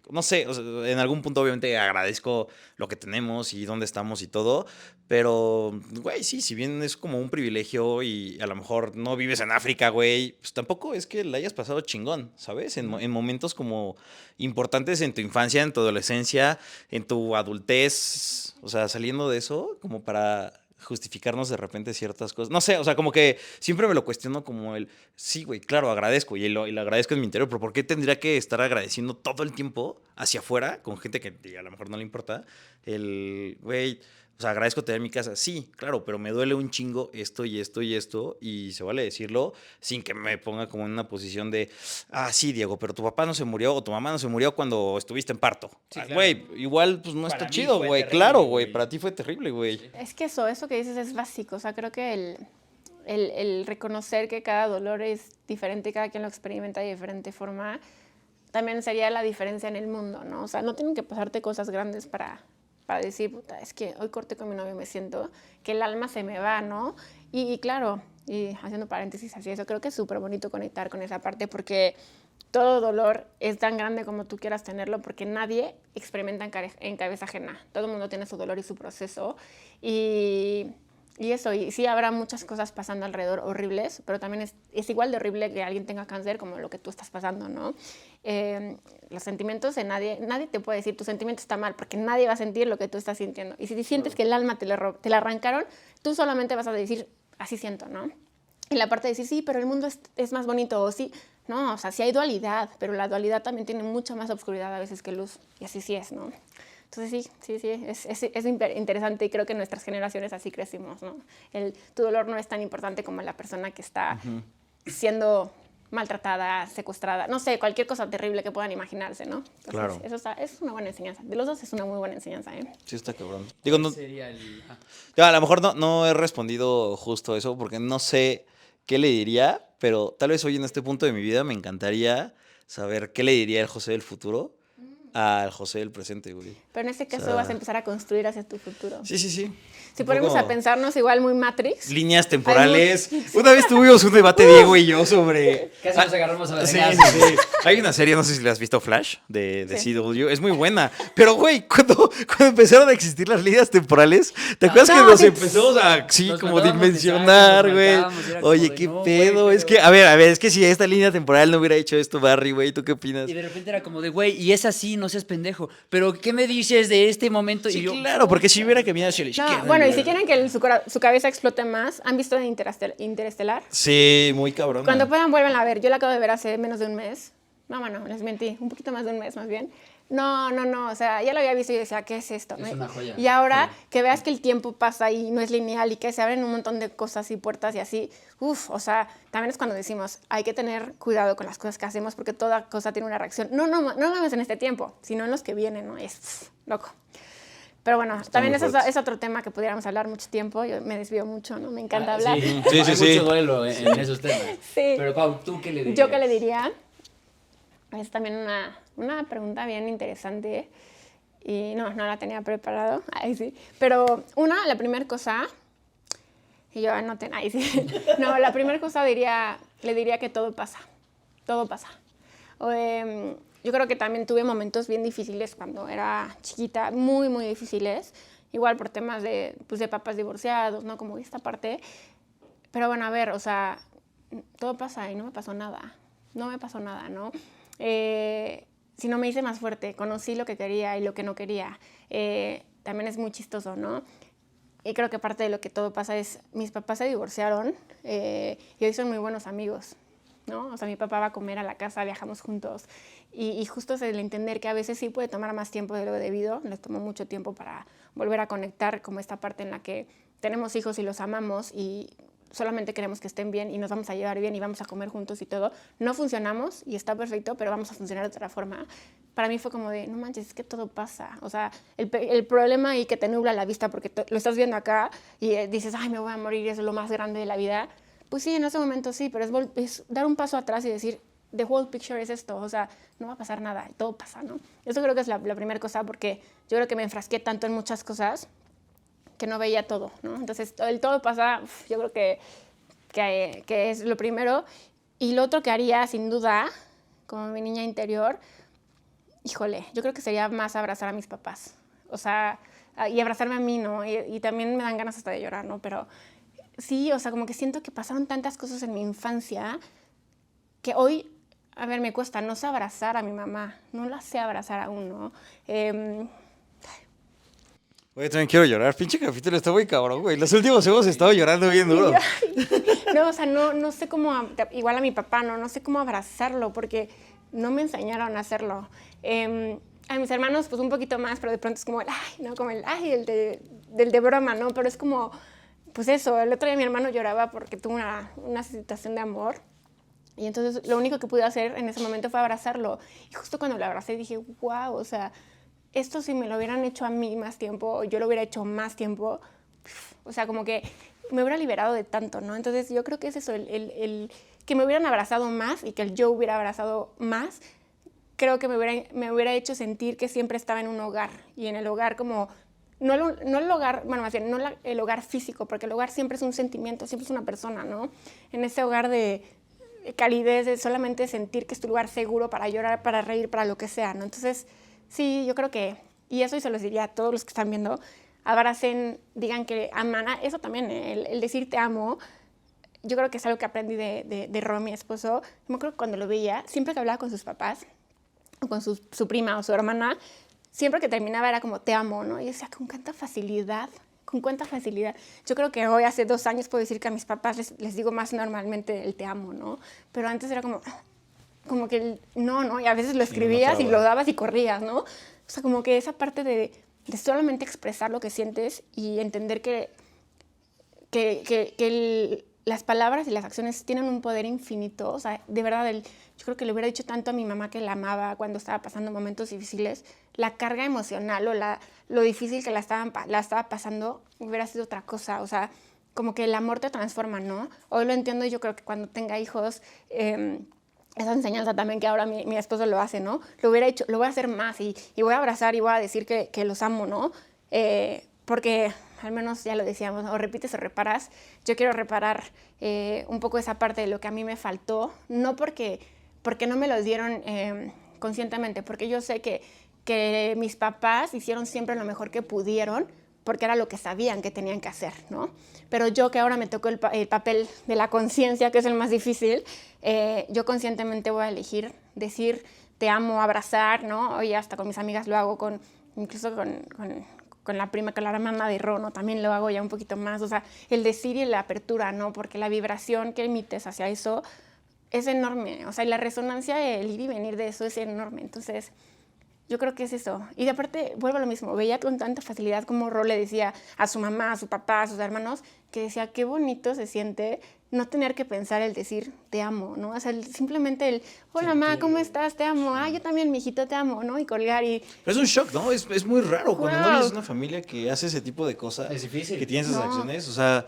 no sé, o sea, en algún punto obviamente agradezco lo que tenemos y dónde estamos y todo, pero, güey, sí, si bien es como un privilegio y a lo mejor no vives en África, güey, pues tampoco es que la hayas pasado chingón, ¿sabes? En momentos como importantes en tu infancia, en tu adolescencia, en tu adultez, o sea, saliendo de eso, como para justificarnos de repente ciertas cosas. No sé, o sea, como que siempre me lo cuestiono como sí, güey, claro, agradezco y lo agradezco en mi interior, pero ¿por qué tendría que estar agradeciendo todo el tiempo hacia afuera con gente que a lo mejor no le importa? Güey, o sea, agradezco tener mi casa. Sí, claro, pero me duele un chingo esto y esto y esto y se vale decirlo sin que me ponga como en una posición de, sí, Diego, pero tu papá no se murió o tu mamá no se murió cuando estuviste en parto. Sí, claro. Güey, igual pues no Para está mí chido, fue güey. terrible, Claro, güey, güey. para ti fue terrible, güey. Sí. Es que eso que dices es básico. O sea, creo que el reconocer que cada dolor es diferente, cada quien lo experimenta de diferente forma, también sería la diferencia en el mundo, ¿no? O sea, no tienen que pasarte cosas grandes para decir, puta, es que hoy corté con mi novio y me siento que el alma se me va, ¿no? Y claro, y haciendo paréntesis así, eso creo que es súper bonito conectar con esa parte porque todo dolor es tan grande como tú quieras tenerlo porque nadie experimenta en cabeza ajena. Todo el mundo tiene su dolor y su proceso y eso, y sí habrá muchas cosas pasando alrededor horribles, pero también es igual de horrible que alguien tenga cáncer como lo que tú estás pasando, ¿no? Los sentimientos de nadie te puede decir tu sentimiento está mal, porque nadie va a sentir lo que tú estás sintiendo. Y si sientes que el alma te la arrancaron, tú solamente vas a decir, así siento, ¿no? Y la parte de decir, sí, pero el mundo es más bonito, o sí, no, o sea, sí hay dualidad, pero la dualidad también tiene mucha más oscuridad a veces que luz, y así sí es, ¿no? Entonces sí, es interesante y creo que nuestras generaciones así crecimos, ¿no? Tu dolor no es tan importante como la persona que está siendo maltratada, secuestrada, no sé, cualquier cosa terrible que puedan imaginarse, ¿no? Entonces, Claro. Eso es una buena enseñanza. De los dos es una muy buena enseñanza, ¿eh? Sí, está cabrón. Digo, no, Sería a lo mejor no he respondido justo eso porque no sé qué le diría, pero tal vez hoy en este punto de mi vida me encantaría saber qué le diría el José del futuro al José del presente, güey. Pero en ese caso O sea, vas a empezar a construir hacia tu futuro. Sí. Si Un ponemos poco a pensarnos igual muy Matrix. líneas temporales. Una vez tuvimos un debate, Diego y yo, sobre... Casi nos agarramos a la Sí. Hay una serie, no sé si la has visto, Flash, de Sí. CW. Es muy buena. Pero, güey, cuando empezaron a existir las líneas temporales, ¿te acuerdas No, que nos sí. empezamos a, Nos como mandábamos dimensionar, mensajes, güey? nos marcábamos, y era como Oye, de, qué no, pedo. güey, Es pero- que, a ver, es que si esta línea temporal no hubiera hecho esto, Barry, güey, ¿tú qué opinas? Y de repente era como de, güey, y es así, no seas pendejo. Pero, ¿qué me dices de este momento? Sí, Y yo, claro, porque si hubiera caminado hacia la izquierda. No, bueno, y si quieren que su cabeza explote más, ¿han visto Interestelar? Sí, muy cabrón. Cuando puedan, vuelvan a ver. Yo la acabo de ver hace menos de un mes. No, bueno, les mentí. Un poquito más de un mes, más bien. No. O sea, ya lo había visto y decía, ¿qué es esto? Es una joya. Y ahora Joya. que veas que el tiempo pasa y no es lineal y que se abren un montón de cosas y puertas y así, o sea, también es cuando decimos, hay que tener cuidado con las cosas que hacemos porque toda cosa tiene una reacción. No más en este tiempo, sino en los que vienen, ¿no? Es loco. Pero bueno, también muy eso fuertes. es otro tema que pudiéramos hablar mucho tiempo. Yo me desvío mucho, ¿no? Me encanta hablar. Sí, Sí, sí, hay sí. mucho duelo en esos temas. Sí. Pero Pau, ¿tú qué le dirías? ¿Yo qué le diría? Es también una pregunta bien interesante. Y no la tenía preparado. Ay, sí. Pero la primera cosa... Y yo anoté, ay, sí. No, la primera cosa le diría que todo pasa. Todo pasa. Yo creo que también tuve momentos bien difíciles cuando era chiquita, muy, muy difíciles. Igual por temas de papás divorciados, ¿no? Como esta parte. Pero bueno, a ver, o sea, todo pasa y no me pasó nada. No me pasó nada, ¿no? Sino me hice más fuerte. Conocí lo que quería y lo que no quería. También es muy chistoso, ¿no? Y creo que parte de lo que todo pasa es, mis papás se divorciaron y hoy son muy buenos amigos, ¿no? O sea, mi papá va a comer a la casa, viajamos juntos. Y justo es el entender que a veces sí puede tomar más tiempo de lo debido. Les tomó mucho tiempo para volver a conectar como esta parte en la que tenemos hijos y los amamos y solamente queremos que estén bien y nos vamos a llevar bien y vamos a comer juntos y todo. No funcionamos y está perfecto, pero vamos a funcionar de otra forma. Para mí fue como de, no manches, es que todo pasa. O sea, el problema ahí que te nubla la vista porque lo estás viendo acá y dices, ay, me voy a morir, es lo más grande de la vida. Pues sí, en ese momento sí, pero es dar un paso atrás y decir, the whole picture es esto, o sea, no va a pasar nada, todo pasa, ¿no? Eso creo que es la primera cosa, porque yo creo que me enfrasqué tanto en muchas cosas que no veía todo, ¿no? Entonces, el todo pasa, yo creo que es lo primero. Y lo otro que haría, sin duda, como mi niña interior, híjole, yo creo que sería más abrazar a mis papás, o sea, y abrazarme a mí, ¿no? Y también me dan ganas hasta de llorar, ¿no? Pero sí, o sea, como que siento que pasaron tantas cosas en mi infancia que hoy, a ver, me cuesta, no sé abrazar a mi mamá, no la sé abrazar aún, ¿no? Oye, también quiero llorar. Pinche capítulo está muy cabrón, güey. Los últimos hemos estado llorando bien duro. No, o sea, no sé cómo, igual a mi papá, no sé cómo abrazarlo, porque no me enseñaron a hacerlo. A mis hermanos, pues un poquito más, pero de pronto es como el, ay, ¿no? Como el, ay, del de broma, ¿no? Pero es como, pues eso, el otro día mi hermano lloraba porque tuvo una situación de amor. Y entonces lo único que pude hacer en ese momento fue abrazarlo. Y justo cuando lo abracé dije, wow, o sea, esto si me lo hubieran hecho a mí más tiempo, yo lo hubiera hecho más tiempo, o sea, como que me hubiera liberado de tanto, ¿no? Entonces yo creo que es eso, el que me hubieran abrazado más y que el yo hubiera abrazado más, creo que me hubiera hecho sentir que siempre estaba en un hogar. Y en el hogar como, no el hogar, bueno, más bien, no el hogar físico, porque el hogar siempre es un sentimiento, siempre es una persona, ¿no? En ese hogar de calidez, de solamente sentir que es tu lugar seguro para llorar, para reír, para lo que sea, ¿no? Entonces, sí, yo creo que, y eso y se los diría a todos los que están viendo, abracen, digan que aman, eso también, el decir te amo, yo creo que es algo que aprendí de Ro, mi esposo. Yo me acuerdo que cuando lo veía, siempre que hablaba con sus papás, o con su prima o su hermana, siempre que terminaba era como te amo, ¿no? Y yo decía, con cuánta facilidad. Yo creo que hoy, hace 2 años, puedo decir que a mis papás les digo más normalmente el te amo, ¿no? Pero antes era como que no, y a veces lo escribías y lo dabas y corrías, ¿no? O sea, como que esa parte de solamente expresar lo que sientes y entender que las palabras y las acciones tienen un poder infinito. O sea, de verdad, yo creo que le hubiera dicho tanto a mi mamá que la amaba cuando estaba pasando momentos difíciles, la carga emocional o lo difícil que la estaba pasando hubiera sido otra cosa. O sea, como que el amor te transforma, ¿no? Hoy lo entiendo y yo creo que cuando tenga hijos, esa enseñanza también que ahora mi esposo lo hace, ¿no? Lo hubiera hecho, lo voy a hacer más y voy a abrazar y voy a decir que los amo, ¿no? Porque al menos ya lo decíamos, o repites o reparas. Yo quiero reparar un poco esa parte de lo que a mí me faltó, no porque no me lo dieron conscientemente, porque yo sé que mis papás hicieron siempre lo mejor que pudieron, porque era lo que sabían que tenían que hacer, ¿no? Pero yo, que ahora me tocó el papel de la conciencia, que es el más difícil, yo conscientemente voy a elegir decir te amo, abrazar, ¿no? Oye, hasta con mis amigas lo hago, incluso con la prima, con la hermana de Ro, ¿no? También lo hago ya un poquito más. O sea, el decir y la apertura, ¿no? Porque la vibración que emites hacia eso es enorme. O sea, y la resonancia, el ir y venir de eso es enorme. Entonces, Yo creo que es eso. Y de aparte, vuelvo a lo mismo, veía con tanta facilidad como Ro le decía a su mamá, a su papá, a sus hermanos, que decía, qué bonito se siente no tener que pensar el decir, te amo, ¿no? O sea, simplemente el, hola, mamá, ¿cómo estás? Te amo. Ah, yo también, mijito, te amo, ¿no? Y colgar y... Pero es un shock, ¿no? Es muy raro cuando no Wow. vienes de una familia que hace ese tipo de cosas. Es difícil. Que tiene esas No. acciones. O sea,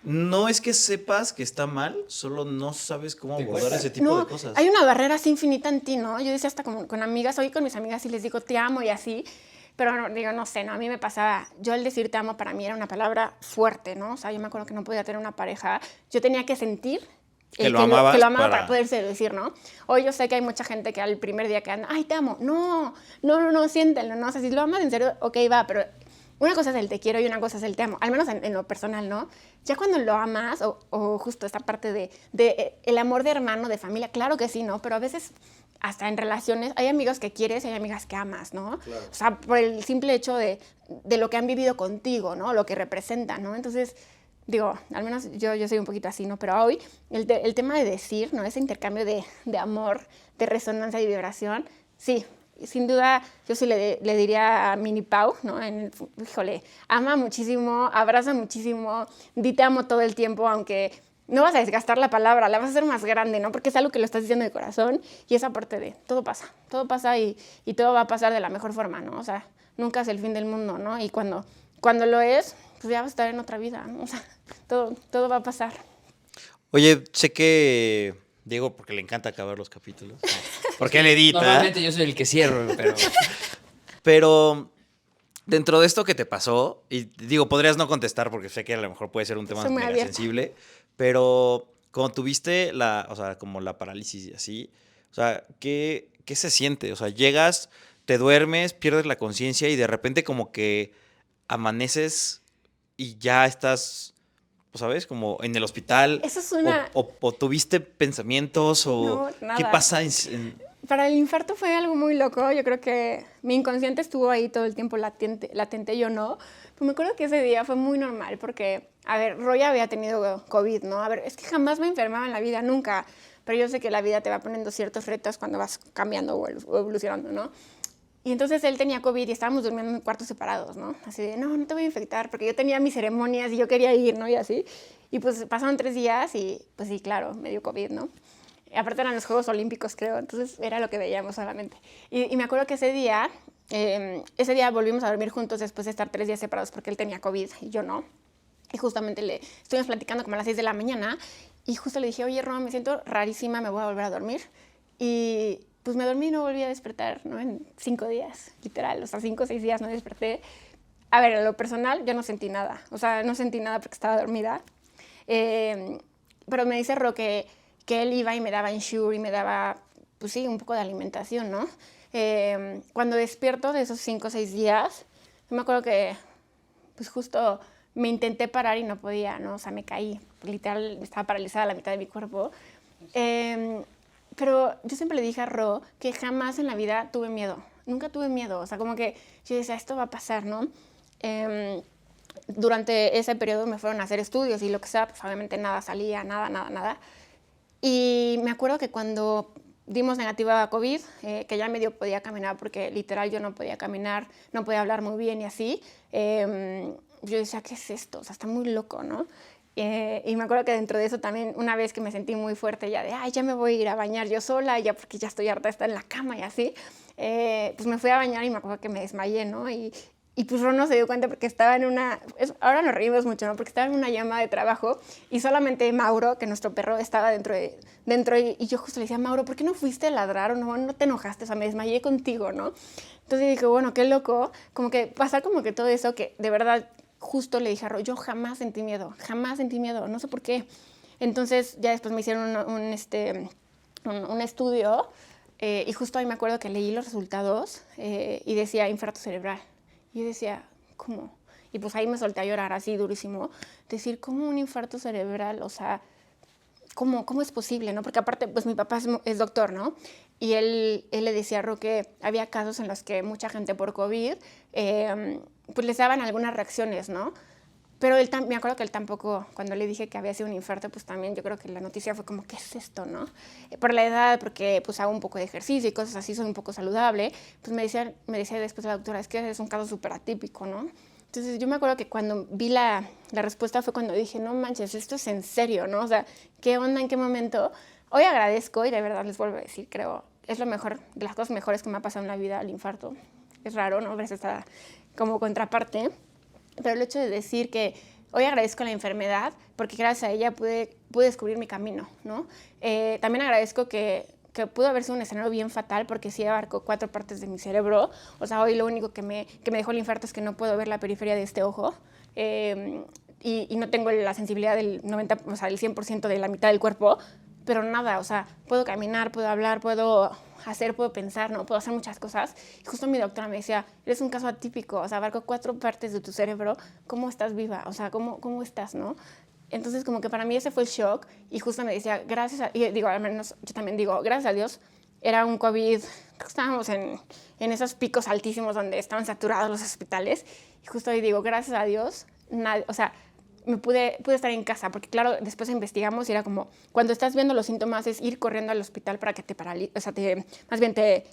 no es que sepas que está mal, solo no sabes cómo Te abordar cuesta. ese tipo de cosas. Hay una barrera así infinita en ti, ¿no? Yo decía hasta como con amigas, hoy con mis amigas y les digo te amo y así, pero no, digo, no sé, ¿no? A mí me pasaba, yo el decir te amo para mí era una palabra fuerte, ¿no? O sea, yo me acuerdo que no podía tener una pareja, yo tenía que sentir Que lo amabas para poderse decir, ¿no? Hoy yo sé que hay mucha gente que al primer día que anda, ay, te amo, no, siéntenlo, ¿no? O sea, si lo amas en serio, ok, va, pero una cosa es el te quiero y una cosa es el te amo, al menos en lo personal, ¿no? Ya cuando lo amas, o justo esta parte de el amor de hermano, de familia, claro que sí, ¿no? Pero a veces, hasta en relaciones, hay amigos que quieres y hay amigas que amas, ¿no? Claro. O sea, por el simple hecho de lo que han vivido contigo, ¿no? Lo que representan, ¿no? Entonces, digo, al menos yo soy un poquito así, ¿no? Pero hoy, el tema de decir, ¿no? Ese intercambio de amor, de resonancia y vibración, sí. Sin duda, yo sí le diría a Mini Pau, ¿no? Híjole, ama muchísimo, abraza muchísimo, di te amo todo el tiempo, aunque no vas a desgastar la palabra, la vas a hacer más grande, ¿no? Porque es algo que lo estás diciendo de corazón y esa parte de todo pasa y todo va a pasar de la mejor forma, ¿no? O sea, nunca es el fin del mundo, ¿no? Y cuando lo es, pues ya vas a estar en otra vida, ¿no? O sea, todo va a pasar. Oye, sé que Diego, porque le encanta acabar los capítulos, porque él edita. Normalmente yo soy el que cierro, pero... Pero dentro de esto que te pasó, y digo, podrías no contestar porque sé que a lo mejor puede ser un tema mega sensible, pero cuando tuviste o sea, como la parálisis y así, o sea, ¿qué se siente? O sea, llegas, te duermes, pierdes la conciencia y de repente como que amaneces y ya estás, ¿sabes? Como en el hospital. Eso es una... o tuviste pensamientos o no, nada. ¿qué pasa Para el infarto fue algo muy loco. Yo creo que mi inconsciente estuvo ahí todo el tiempo latente, yo no. Pero me acuerdo que ese día fue muy normal porque, a ver, Roy había tenido COVID, ¿no? A ver, es que jamás me enfermaba en la vida, nunca. Pero yo sé que la vida te va poniendo ciertos retos cuando vas cambiando o evolucionando, ¿no? Y entonces él tenía COVID y estábamos durmiendo en cuartos separados, ¿no? Así de, no te voy a infectar, porque yo tenía mis ceremonias y yo quería ir, ¿no? Y así. Y pues pasaron 3 días y, pues sí, claro, me dio COVID, ¿no? Aparte eran los Juegos Olímpicos, creo, entonces era lo que veíamos solamente. Y me acuerdo que ese día volvimos a dormir juntos después de estar 3 días separados porque él tenía COVID y yo no. Y justamente estuvimos platicando como a las 6 de la mañana y justo le dije, oye, Ron, me siento rarísima, me voy a volver a dormir. Y pues me dormí y no volví a despertar, ¿no? En 5 días, literal, o sea, 5 o 6 días no desperté. A ver, en lo personal yo no sentí nada, o sea, no sentí nada porque estaba dormida. Pero me dice Ro que él iba y me daba Ensure y me daba, pues sí, un poco de alimentación, ¿no? Cuando despierto de esos 5 o 6 días, me acuerdo que, pues justo me intenté parar y no podía, ¿no? O sea, me caí, literal, estaba paralizada la mitad de mi cuerpo. Pero yo siempre le dije a Ro que jamás en la vida tuve miedo, nunca tuve miedo, o sea, como que yo decía, esto va a pasar, ¿no? Durante ese periodo me fueron a hacer estudios y lo que sea, pues obviamente nada salía, nada. Y me acuerdo que cuando dimos negativa a COVID, que ya medio podía caminar, porque literal yo no podía caminar, no podía hablar muy bien y así, yo decía, ¿qué es esto? O sea, está muy loco, ¿no? Y me acuerdo que dentro de eso también, una vez que me sentí muy fuerte ya de, ya me voy a ir a bañar yo sola, ya porque ya estoy harta de estar en la cama y así, pues me fui a bañar y me acuerdo que me desmayé, ¿no? Y pues Ron no se dio cuenta porque estaba en ahora nos reímos mucho, ¿no? Porque estaba en una llamada de trabajo y solamente Mauro, que nuestro perro, estaba dentro y yo justo le decía, Mauro, ¿por qué no fuiste a ladrar o no te enojaste? O sea, me desmayé contigo, ¿no? Entonces dije, bueno, qué loco, como que pasar como que todo eso que de verdad justo le dije a Ro, yo jamás sentí miedo, no sé por qué. Entonces ya después me hicieron un estudio y justo ahí me acuerdo que leí los resultados y decía infarto cerebral. Y yo decía, ¿cómo? Y pues ahí me solté a llorar así durísimo. Decir, ¿cómo un infarto cerebral? O sea, ¿cómo es posible? ¿No? Porque aparte, pues mi papá es doctor, ¿no? Y él le decía a Ro que había casos en los que mucha gente por COVID, pues les daban algunas reacciones, ¿no? Pero me acuerdo que él tampoco, cuando le dije que había sido un infarto, pues también yo creo que la noticia fue como, ¿qué es esto, no? Por la edad, porque pues hago un poco de ejercicio y cosas así, soy un poco saludable, pues me decía después la doctora, es que es un caso súper atípico, ¿no? Entonces yo me acuerdo que cuando vi la respuesta fue cuando dije, no manches, esto es en serio, ¿no? O sea, ¿qué onda, en qué momento? Hoy agradezco y de verdad les vuelvo a decir, creo, es lo mejor, de las cosas mejores que me ha pasado en la vida, el infarto. Es raro, ¿no? Ver esta como contraparte. Pero el hecho de decir que hoy agradezco la enfermedad porque gracias a ella pude descubrir mi camino, ¿no? También agradezco que pudo haber sido un escenario bien fatal porque sí abarcó 4 partes de mi cerebro. O sea, hoy lo único que me dejó el infarto es que no puedo ver la periferia de este ojo y no tengo la sensibilidad del 90, o sea, del 100% de la mitad del cuerpo, pero nada, o sea, puedo caminar, puedo hablar, puedo pensar, ¿no? Puedo hacer muchas cosas. Y justo mi doctora me decía, eres un caso atípico, o sea, abarco 4 partes de tu cerebro, ¿cómo estás viva? O sea, ¿cómo estás, no? Entonces, como que para mí ese fue el shock y justo me decía, y digo, al menos yo también digo, gracias a Dios, era un COVID, estábamos en esos picos altísimos donde estaban saturados los hospitales y justo ahí digo, gracias a Dios, o sea, me pude estar en casa, porque claro, después investigamos y era como, cuando estás viendo los síntomas es ir corriendo al hospital para que te paralice, o sea, más bien te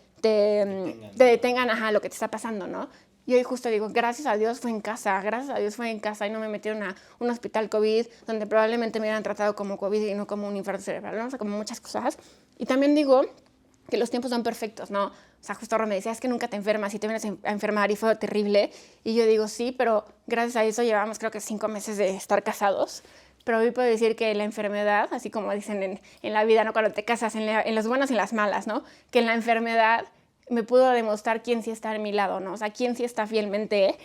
detengan, ajá, lo que te está pasando, ¿no? Y hoy justo digo, gracias a Dios fue en casa, gracias a Dios fue en casa y no me metieron a un hospital COVID donde probablemente me hubieran tratado como COVID y no como un infarto cerebral, ¿no? O sea, como muchas cosas. Y también digo que los tiempos son perfectos, ¿no? O sea, justo ahora me decía, es que nunca te enfermas y te vienes a enfermar y fue terrible. Y yo digo, sí, pero gracias a eso llevamos creo que 5 meses de estar casados. Pero hoy puedo decir que la enfermedad, así como dicen en la vida, ¿no? Cuando te casas, en las buenas y en las malas, ¿no? Que en la enfermedad me pudo demostrar quién sí está a mi lado, ¿no? O sea, quién sí está fielmente,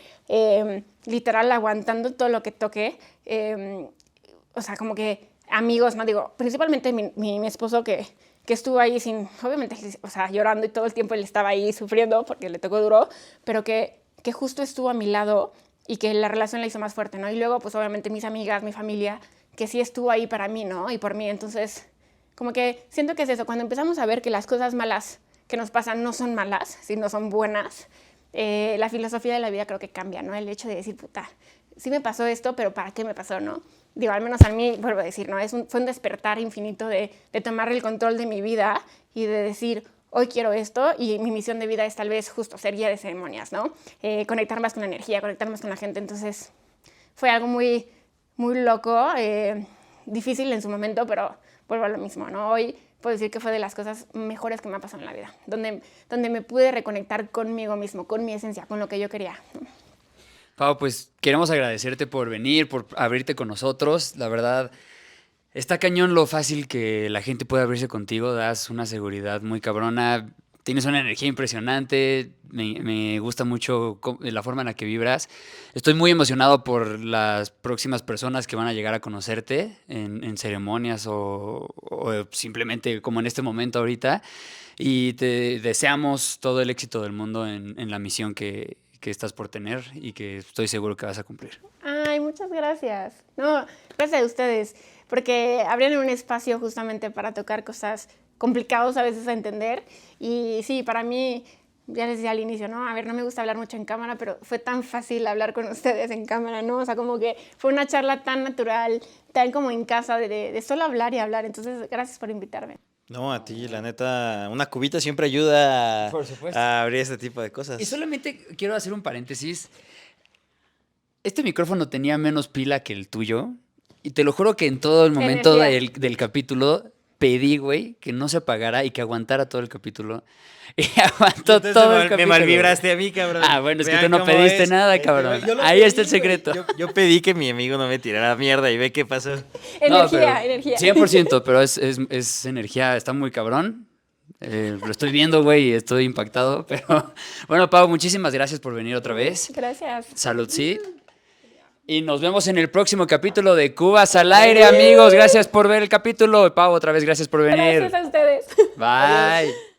literal, aguantando todo lo que toque. O sea, como que amigos, ¿no? Digo, principalmente mi esposo que estuvo ahí obviamente, o sea, llorando y todo el tiempo él estaba ahí sufriendo porque le tocó duro, pero que justo estuvo a mi lado y que la relación la hizo más fuerte, ¿no? Y luego, pues obviamente mis amigas, mi familia, que sí estuvo ahí para mí, ¿no? Y por mí, entonces, como que siento que es eso, cuando empezamos a ver que las cosas malas que nos pasan no son malas, sino son buenas, la filosofía de la vida creo que cambia, ¿no? El hecho de decir, puta, sí me pasó esto, pero ¿para qué me pasó, no? Digo, al menos a mí, vuelvo a decir, ¿no? Fue un despertar infinito de tomar el control de mi vida y de decir, hoy quiero esto y mi misión de vida es tal vez justo ser guía de ceremonias, ¿no? Conectar más con la energía, conectar más con la gente. Entonces, fue algo muy, muy loco, difícil en su momento, pero vuelvo a lo mismo, ¿no? Hoy puedo decir que fue de las cosas mejores que me ha pasado en la vida, donde me pude reconectar conmigo mismo, con mi esencia, con lo que yo quería, ¿no? Pau, pues queremos agradecerte por venir, por abrirte con nosotros. La verdad, está cañón lo fácil que la gente puede abrirse contigo. Das una seguridad muy cabrona. Tienes una energía impresionante. Me gusta mucho la forma en la que vibras. Estoy muy emocionado por las próximas personas que van a llegar a conocerte en ceremonias o simplemente como en este momento ahorita. Y te deseamos todo el éxito del mundo en la misión que estás por tener y que estoy seguro que vas a cumplir. Ay, muchas gracias. No, gracias a ustedes, porque abrían un espacio justamente para tocar cosas complicadas a veces a entender. Y sí, para mí, ya les decía al inicio, ¿no? A ver, no me gusta hablar mucho en cámara, pero fue tan fácil hablar con ustedes en cámara, ¿no? O sea, como que fue una charla tan natural, tan como en casa, de solo hablar y hablar. Entonces, gracias por invitarme. No, a ti, la neta, una cubita siempre ayuda Por supuesto. a abrir este tipo de cosas. Y solamente quiero hacer un paréntesis. Este micrófono tenía menos pila que el tuyo. Y te lo juro que en todo el momento del capítulo pedí, güey, que no se apagara y que aguantara todo el capítulo. Y aguantó todo el capítulo. Me malvibraste a mí, cabrón. Ah, bueno, es que Vean tú no cómo pediste es. nada, cabrón. Yo lo Ahí pedí, está el secreto. güey. Yo pedí que mi amigo no me tirara mierda y ve qué pasó. Energía. 100%, pero es energía, está muy cabrón. Lo estoy viendo, güey, y estoy impactado. Pero bueno, Pau, muchísimas gracias por venir otra vez. Gracias. Salud, sí. Y nos vemos en el próximo capítulo de Cubas al Aire, amigos. Gracias por ver el capítulo. Pau, otra vez, gracias por venir. Gracias a ustedes. Bye.